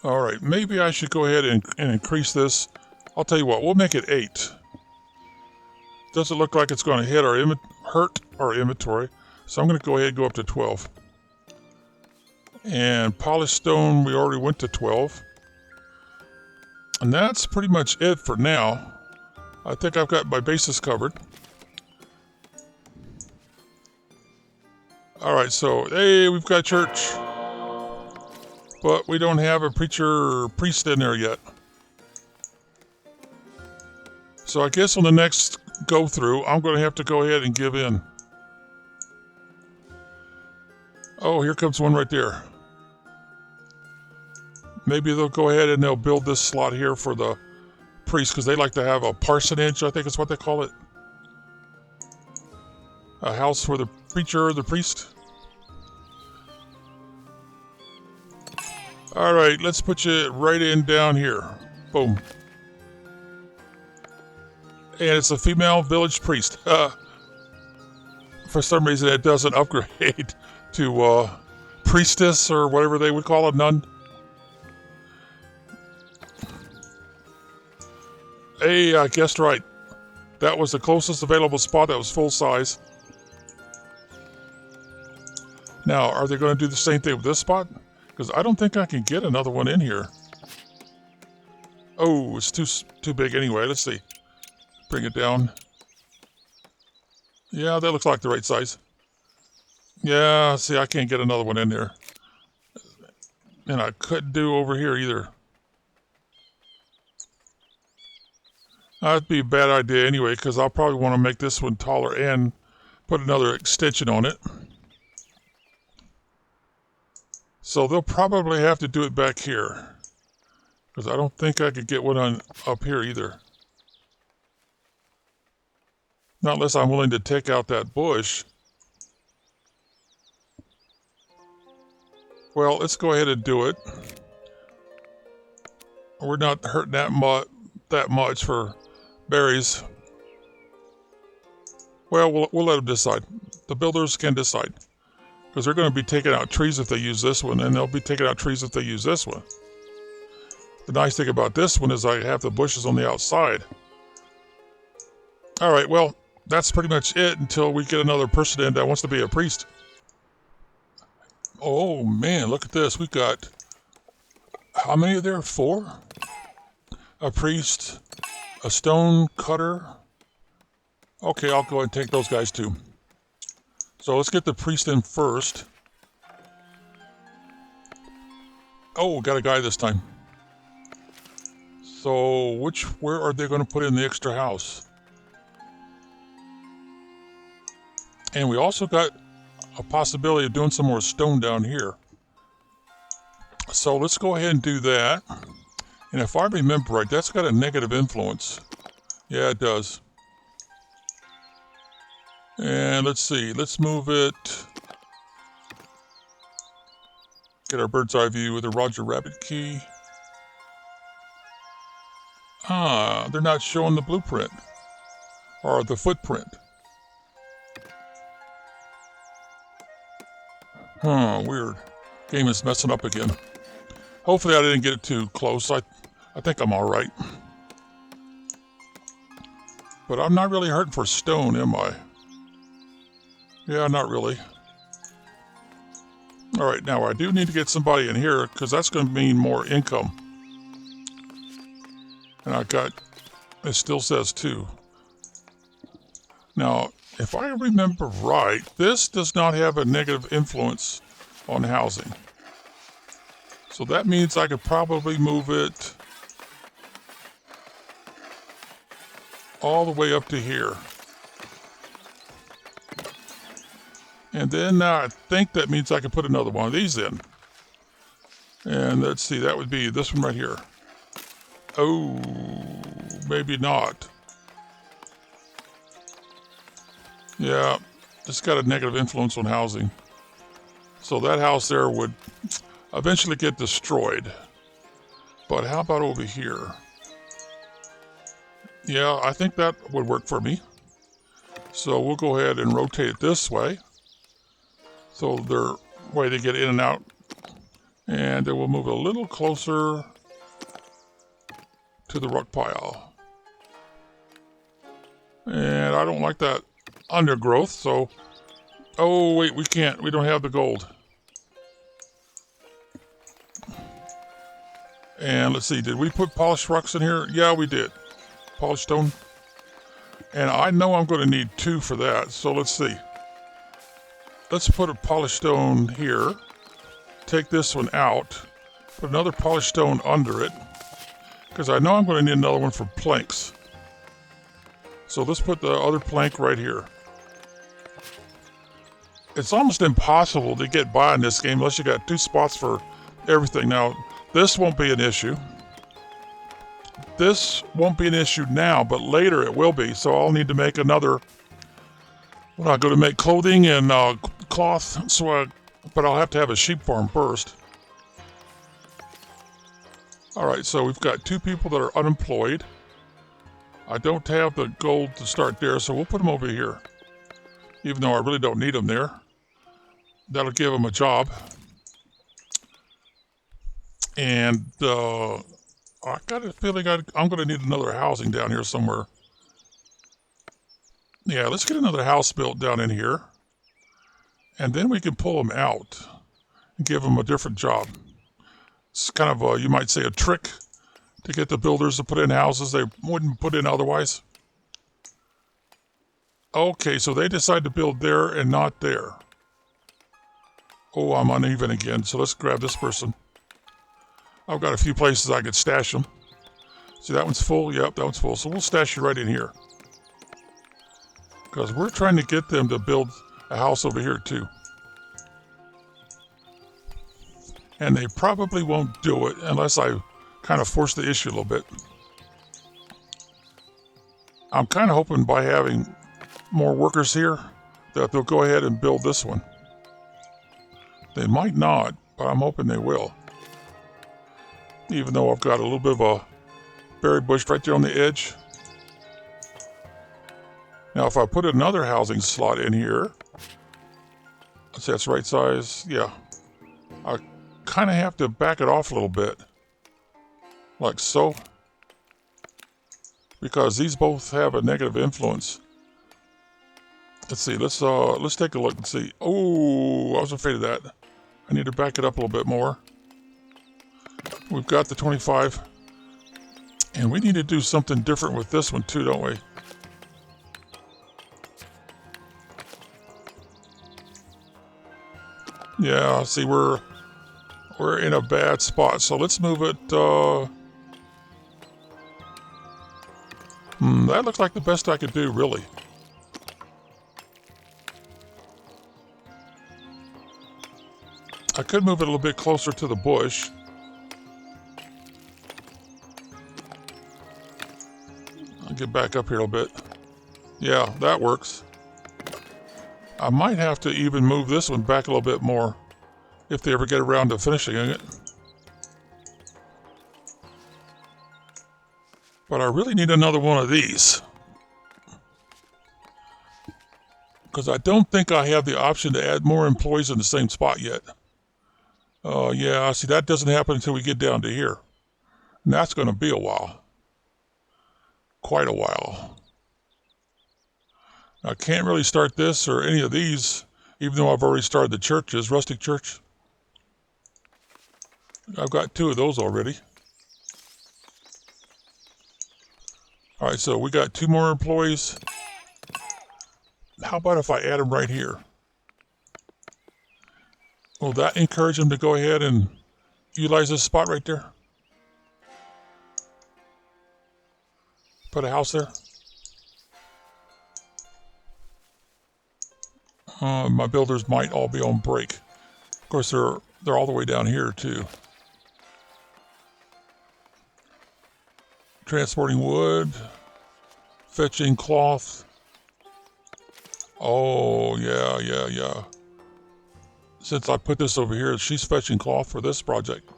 All right, maybe I should go ahead and increase this. I'll tell you what, we'll make it 8. Doesn't look like it's going to hurt our inventory, so I'm going to go ahead and go up to 12. And polished stone, we already went to 12. And that's pretty much it for now. I think I've got my bases covered. All right, so, hey, we've got church. But we don't have a preacher or priest in there yet. So I guess on the next go through, I'm going to have to go ahead and give in. Oh, here comes one right there. Maybe they'll go ahead and they'll build this slot here for the priest because they like to have a parsonage, I think is what they call it. A house for the preacher or the priest. All right, let's put you right in down here. Boom. And it's a female village priest. For some reason, it doesn't upgrade to priestess or whatever they would call it, nun. Hey, I guessed right. That was the closest available spot that was full size. Now, are they going to do the same thing with this spot? Because I don't think I can get another one in here. Oh, it's too big anyway. Let's see. Bring it down. Yeah, that looks like the right size. Yeah, see, I can't get another one in there. And I couldn't do over here either. That'd be a bad idea anyway, because I'll probably want to make this one taller and put another extension on it. So they'll probably have to do it back here, because I don't think I could get one up here either. Not unless I'm willing to take out that bush. Well, let's go ahead and do it. We're not hurting that much for berries. Well, we'll let them decide. The builders can decide. Because they're going to be taking out trees if they use this one, and they'll be taking out trees if they use this one. The nice thing about this one is I have the bushes on the outside. All right, well, that's pretty much it until we get another person in that wants to be a priest. Oh, man, look at this. We've got, how many are there? 4? A priest, a stone cutter. Okay, I'll go ahead and take those guys too. So let's get the priest in first. Oh, got a guy this time. So where are they going to put in the extra house? And we also got a possibility of doing some more stone down here. So let's go ahead and do that. And if I remember right, that's got a negative influence. Yeah, it does. And let's see, let's move it. Get our bird's eye view with the Roger Rabbit key. They're not showing the blueprint or the footprint. Weird. Game is messing up again. Hopefully I didn't get it too close. I think I'm all right. But I'm not really hurting for stone, am I? Yeah, not really. All right, now I do need to get somebody in here because that's going to mean more income. And I got, it still says 2. Now, if I remember right, this does not have a negative influence on housing. So that means I could probably move it all the way up to here. And then I think that means I can put another one of these in. And let's see, that would be this one right here. Oh, maybe not. Yeah, it's got a negative influence on housing. So that house there would eventually get destroyed. But how about over here? Yeah, I think that would work for me. So we'll go ahead and rotate it this way. So their way they get in and out. And then we'll move a little closer to the rock pile. And I don't like that undergrowth, so... Oh, wait, we can't. We don't have the gold. And let's see, did we put polished rocks in here? Yeah, we did. Polished stone. And I know I'm going to need 2 for that, so let's see. Let's put a polished stone here. Take this one out. Put another polished stone under it. Because I know I'm going to need another one for planks. So let's put the other plank right here. It's almost impossible to get by in this game unless you got 2 spots for everything. Now, this won't be an issue. This won't be an issue now, but later it will be. So I'll need to make another. Well, I'm going to make clothing and cloth, but I'll have to have a sheep farm first. All right, so we've got 2 people that are unemployed. I don't have the gold to start there, so we'll put them over here. Even though I really don't need them there. That'll give them a job. And I got a feeling I'm going to need another housing down here somewhere. Yeah, let's get another house built down in here. And then we can pull them out and give them a different job. It's kind of, you might say, a trick to get the builders to put in houses they wouldn't put in otherwise. Okay, so they decide to build there and not there. Oh, I'm uneven again, so let's grab this person. I've got a few places I could stash them. See, that one's full? Yep, that one's full. So we'll stash you right in here. Because we're trying to get them to build a house over here, too. And they probably won't do it unless I kind of force the issue a little bit. I'm kind of hoping by having more workers here that they'll go ahead and build this one. They might not, but I'm hoping they will. Even though I've got a little bit of a berry bush right there on the edge. Now if I put another housing slot in here, let's see, that's the right size. Yeah, I kind of have to back it off a little bit, like so, because these both have a negative influence. Let's see, let's take a look and see. Oh, I was afraid of that. I need to back it up a little bit more. We've got the 25, and we need to do something different with this one too, don't we? Yeah, see, we're in a bad spot, so let's move it. That looks like the best I could do, really. I could move it a little bit closer to the bush. I'll get back up here a little bit. Yeah, that works. I might have to even move this one back a little bit more if they ever get around to finishing it. But I really need another one of these. Because I don't think I have the option to add more employees in the same spot yet. Yeah, see, that doesn't happen until we get down to here. And that's going to be a while. Quite a while. I can't really start this or any of these, even though I've already started the churches, rustic church. I've got 2 of those already. All right, so we got 2 more employees. How about if I add them right here? Will that encourage them to go ahead and utilize this spot right there? Put a house there. My builders might all be on break. Of course, they're all the way down here too. Transporting wood, fetching cloth. Oh, yeah. Since I put this over here, she's fetching cloth for this project.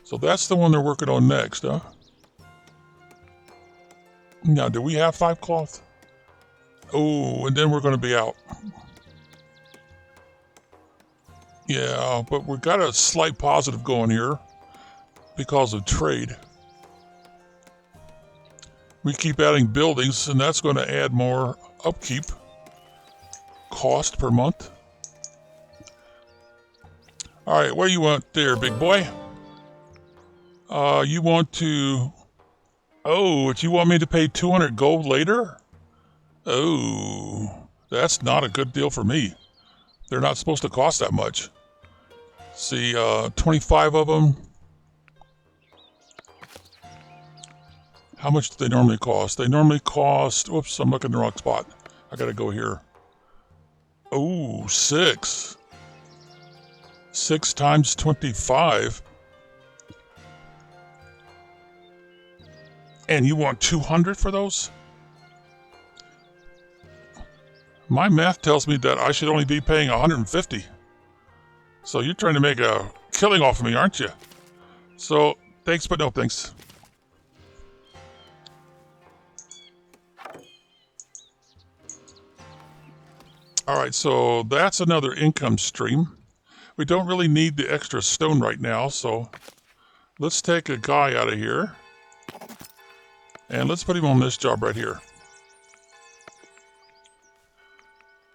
So that's the one they're working on next, huh? Now, do we have 5 cloth? Oh, and then we're going to be out. Yeah, but we've got a slight positive going here because of trade. We keep adding buildings, and that's going to add more upkeep cost per month. All right, what do you want there, big boy? You want to... Oh, do you want me to pay 200 gold later? Oh, that's not a good deal for me. They're not supposed to cost that much. See, 25 of them. How much do they normally cost? They normally cost... Whoops, I'm looking in the wrong spot. I gotta go here. Oh, 6. 6 times 25. And you want 200 for those? My math tells me that I should only be paying 150. So you're trying to make a killing off of me, aren't you? So, thanks, but no thanks. All right, so that's another income stream. We don't really need the extra stone right now, so let's take a guy out of here. And let's put him on this job right here.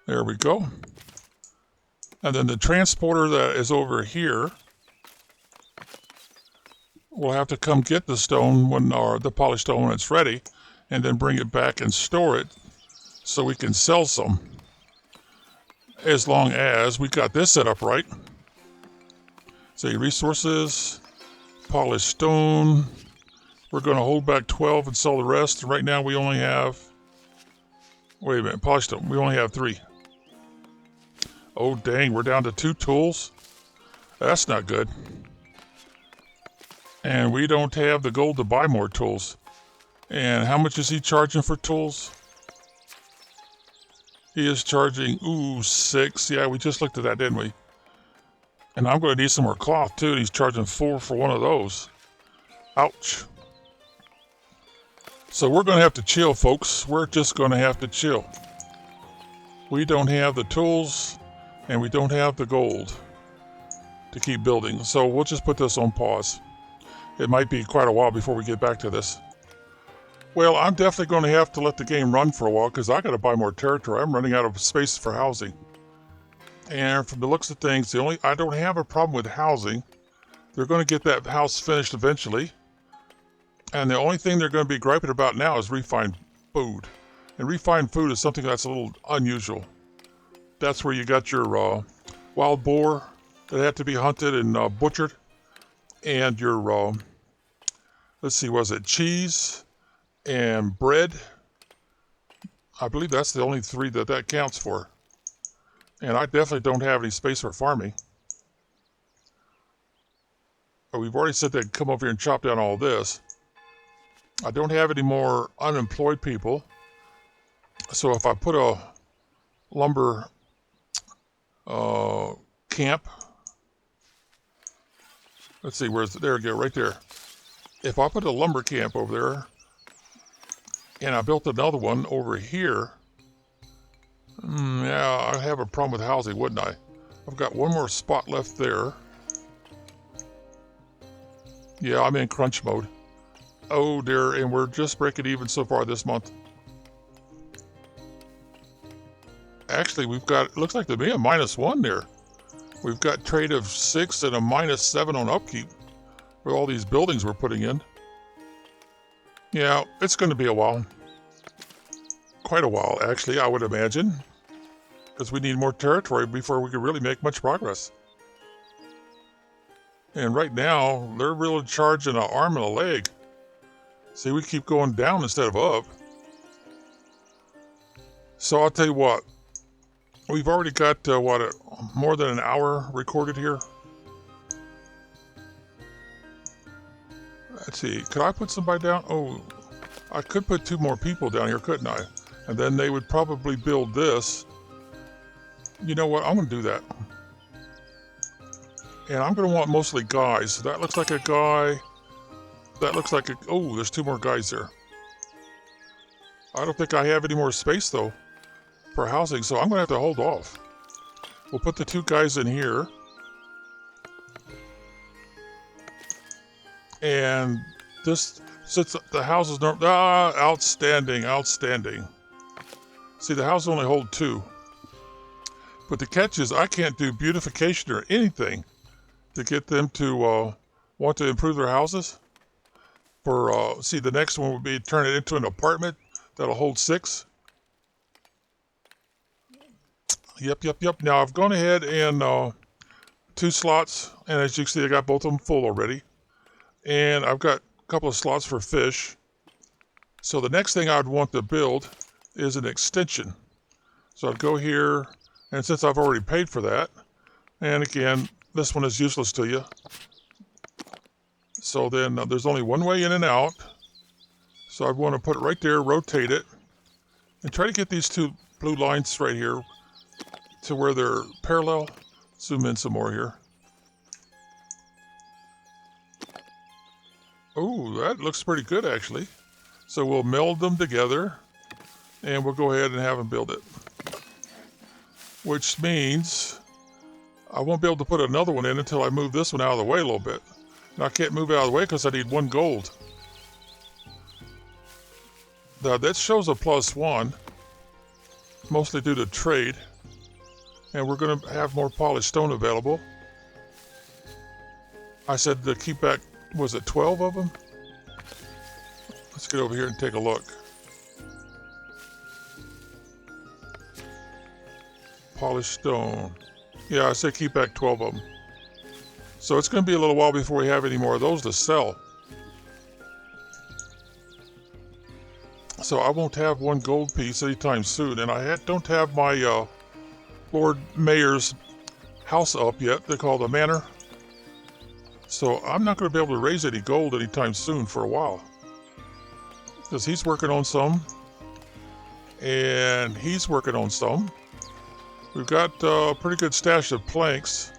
There we go. And then the transporter that is over here will have to come get the stone or the polished stone when it's ready, and then bring it back and store it so we can sell some. As long as we got this set up right. Say resources, polished stone. We're going to hold back 12 and sell the rest. Right now we only have... Wait a minute, polished stone. We only have 3. Oh, dang, we're down to 2 tools. That's not good. And we don't have the gold to buy more tools. And how much is he charging for tools? He is charging, 6. Yeah, we just looked at that, didn't we? And I'm going to need some more cloth, too. And he's charging 4 for one of those. Ouch. So we're going to have to chill, folks. We're just going to have to chill. We don't have the tools, and we don't have the gold to keep building. So we'll just put this on pause. It might be quite a while before we get back to this. Well, I'm definitely going to have to let the game run for a while because I got to buy more territory. I'm running out of space for housing. And from the looks of things, I don't have a problem with housing. They're going to get that house finished eventually. And the only thing they're going to be griping about now is refined food. And refined food is something that's a little unusual. That's where you got your wild boar that had to be hunted and butchered. And your, let's see, was it cheese and bread? I believe that's the only 3 that counts for. And I definitely don't have any space for farming. But we've already said they'd come over here and chop down all this. I don't have any more unemployed people. So if I put a lumber camp, let's see, there we go, right there. If I put a lumber camp over there, and I built another one over here, yeah, I'd have a problem with housing, wouldn't I? I've got one more spot left there. Yeah, I'm in crunch mode. Oh dear, and we're just breaking even so far this month. Actually, we've got, it looks like to me, a -1 there. We've got trade of 6 and a -7 on upkeep with all these buildings we're putting in. Yeah, it's going to be a while. Quite a while, actually, I would imagine. Because we need more territory before we can really make much progress. And right now, they're really charging an arm and a leg. See, we keep going down instead of up. So I'll tell you what. We've already got, more than an hour recorded here. Let's see, could I put somebody down? Oh, I could put 2 more people down here, couldn't I? And then they would probably build this. You know what, I'm going to do that. And I'm going to want mostly guys. That looks like a guy. That looks like a... Oh, there's 2 more guys there. I don't think I have any more space, though, for housing, so I'm going to have to hold off. We'll put the 2 guys in here. And this, since the house is not... outstanding, outstanding. See, the house only holds 2. But the catch is I can't do beautification or anything to get them to want to improve their houses. For, see, the next one would be turn it into an apartment that'll hold 6. Yep. Now, I've gone ahead and 2 slots, and as you can see, I got both of them full already. And I've got a couple of slots for fish. So the next thing I'd want to build is an extension. So I'd go here, and since I've already paid for that, and again, this one is useless to you. So then there's only one way in and out. So I'd want to put it right there, rotate it, and try to get these 2 blue lines right here to where they're parallel. Zoom in some more here. Oh, that looks pretty good, actually. So we'll meld them together, and we'll go ahead and have them build it. Which means I won't be able to put another one in until I move this one out of the way a little bit. And I can't move it out of the way because I need 1 gold. Now, that shows a +1, mostly due to trade. And we're going to have more polished stone available. I said to keep back, was it 12 of them? Let's get over here and take a look. Polished stone. Yeah, I said keep back 12 of them. So it's going to be a little while before we have any more of those to sell. So I won't have 1 gold piece anytime soon. And I don't have my Lord Mayor's house up yet. They call it the manor. So I'm not going to be able to raise any gold anytime soon for a while. Because he's working on some. And he's working on some. We've got a pretty good stash of planks.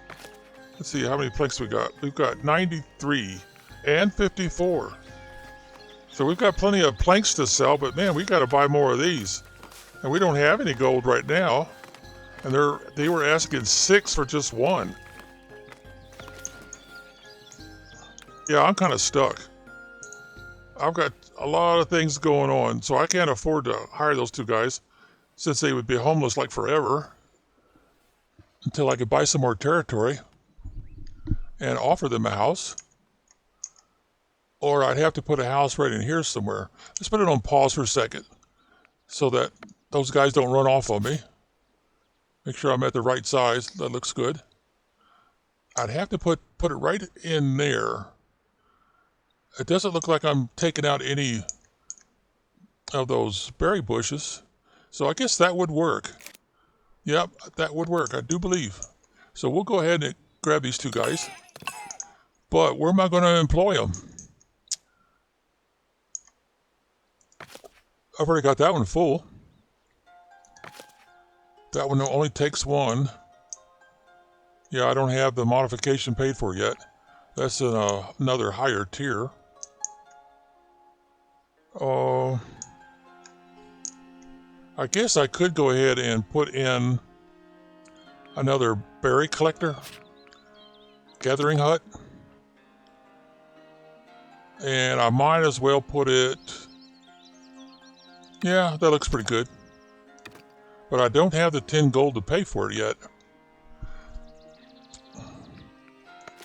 Let's see how many planks we got. We've got 93 and 54. So we've got plenty of planks to sell, but man, we got to buy more of these. And we don't have any gold right now. And they were asking 6 for just 1. Yeah, I'm kind of stuck. I've got a lot of things going on, so I can't afford to hire those 2 guys since they would be homeless like forever until I could buy some more territory and offer them a house. Or I'd have to put a house right in here somewhere. Let's put it on pause for a second so that those guys don't run off on me. Make sure I'm at the right size. That looks good. I'd have to put it right in there. It doesn't look like I'm taking out any of those berry bushes. So I guess that would work. Yep, that would work, I do believe. So we'll go ahead and grab these 2 guys. But where am I going to employ them? I've already got that one full. That one only takes 1. Yeah, I don't have the modification paid for yet. That's another higher tier. I guess I could go ahead and put in another berry collector, gathering hut. And I might as well put it... Yeah, that looks pretty good. But I don't have the 10 gold to pay for it yet.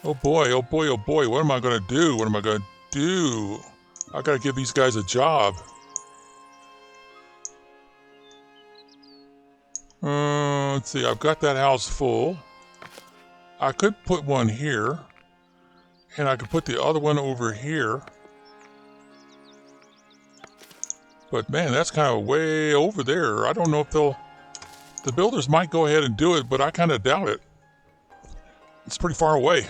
Oh boy, oh boy, oh boy. What am I going to do? What am I going to do? I got to give these guys a job. Let's see. I've got that house full. I could put one here. And I could put the other one over here. But man, that's kind of way over there. I don't know if they'll... The builders might go ahead and do it, but I kind of doubt it. It's pretty far away.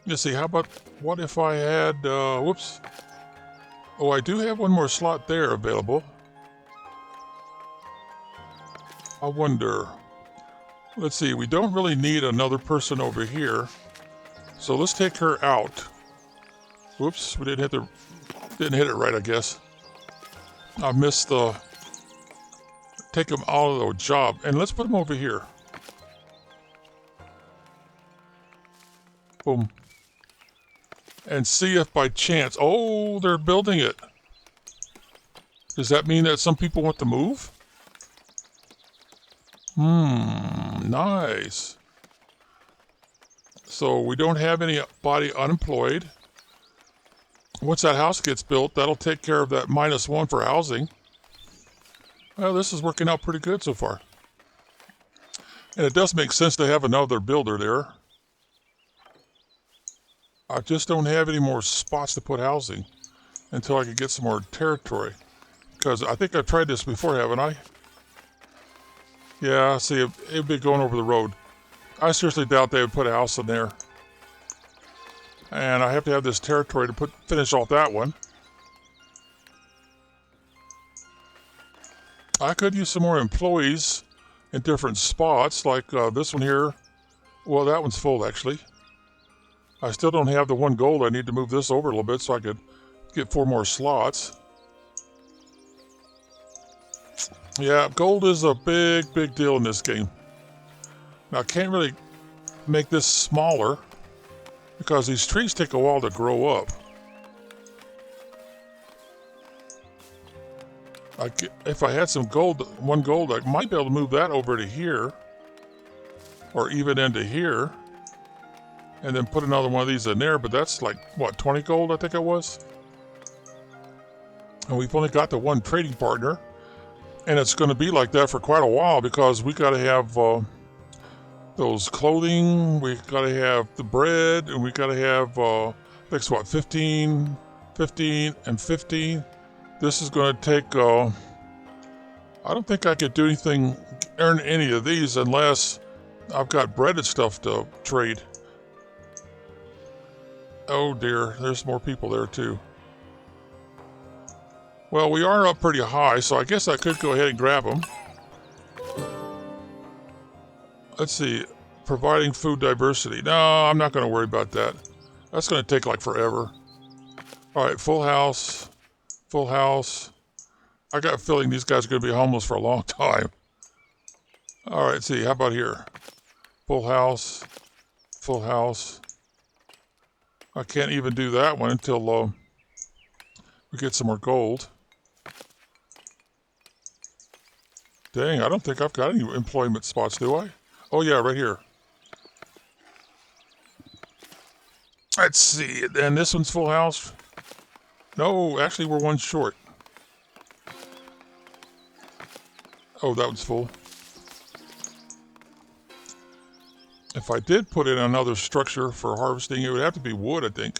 Let's see, how about... What if I had... whoops. Oh, I do have one more slot there available. I wonder... Let's see, we don't really need another person over here. So let's take her out. Whoops, we didn't hit it right, I guess. I missed the... Take them out of the job. And let's put them over here. Boom. And see if by chance... Oh, they're building it. Does that mean that some people want to move? Nice. So we don't have anybody unemployed. Once that house gets built, that'll take care of that -1 for housing. Well, this is working out pretty good so far. And it does make sense to have another builder there. I just don't have any more spots to put housing until I can get some more territory. Because I think I've tried this before, haven't I? Yeah, see, it'd be going over the road. I seriously doubt they would put a house in there. And I have to have this territory to finish off that one. I could use some more employees in different spots, like this one here. Well, that one's full, actually. I still don't have the 1 gold. I need to move this over a little bit so I could get 4 more slots. Yeah, gold is a big, big deal in this game. Now, I can't really make this smaller because these trees take a while to grow up. If I had some gold, 1 gold, I might be able to move that over to here or even into here and then put another one of these in there. But that's like, what, 20 gold, I think it was? And we've only got the 1 trading partner. And it's going to be like that for quite a while because we got to have those clothing, we got to have the bread, and we got to have, I think it's what, 15, 15, and 15. This is going to take, I don't think I could do anything, earn any of these unless I've got breaded stuff to trade. Oh dear, there's more people there too. Well, we are up pretty high, so I guess I could go ahead and grab them. Let's see. Providing food diversity. No, I'm not going to worry about that. That's going to take like forever. All right, full house. Full house. I got a feeling these guys are going to be homeless for a long time. All right, let's see. How about here? Full house. Full house. I can't even do that one until we get some more gold. Dang, I don't think I've got any employment spots, do I? Oh yeah, right here. Let's see, and this one's full house. No, actually we're 1 short. Oh, that one's full. If I did put in another structure for harvesting, it would have to be wood, I think.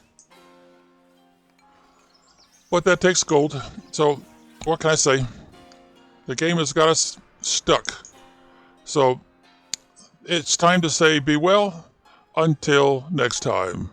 But that takes gold. So, what can I say? The game has got us stuck. So, it's time to say be well until next time.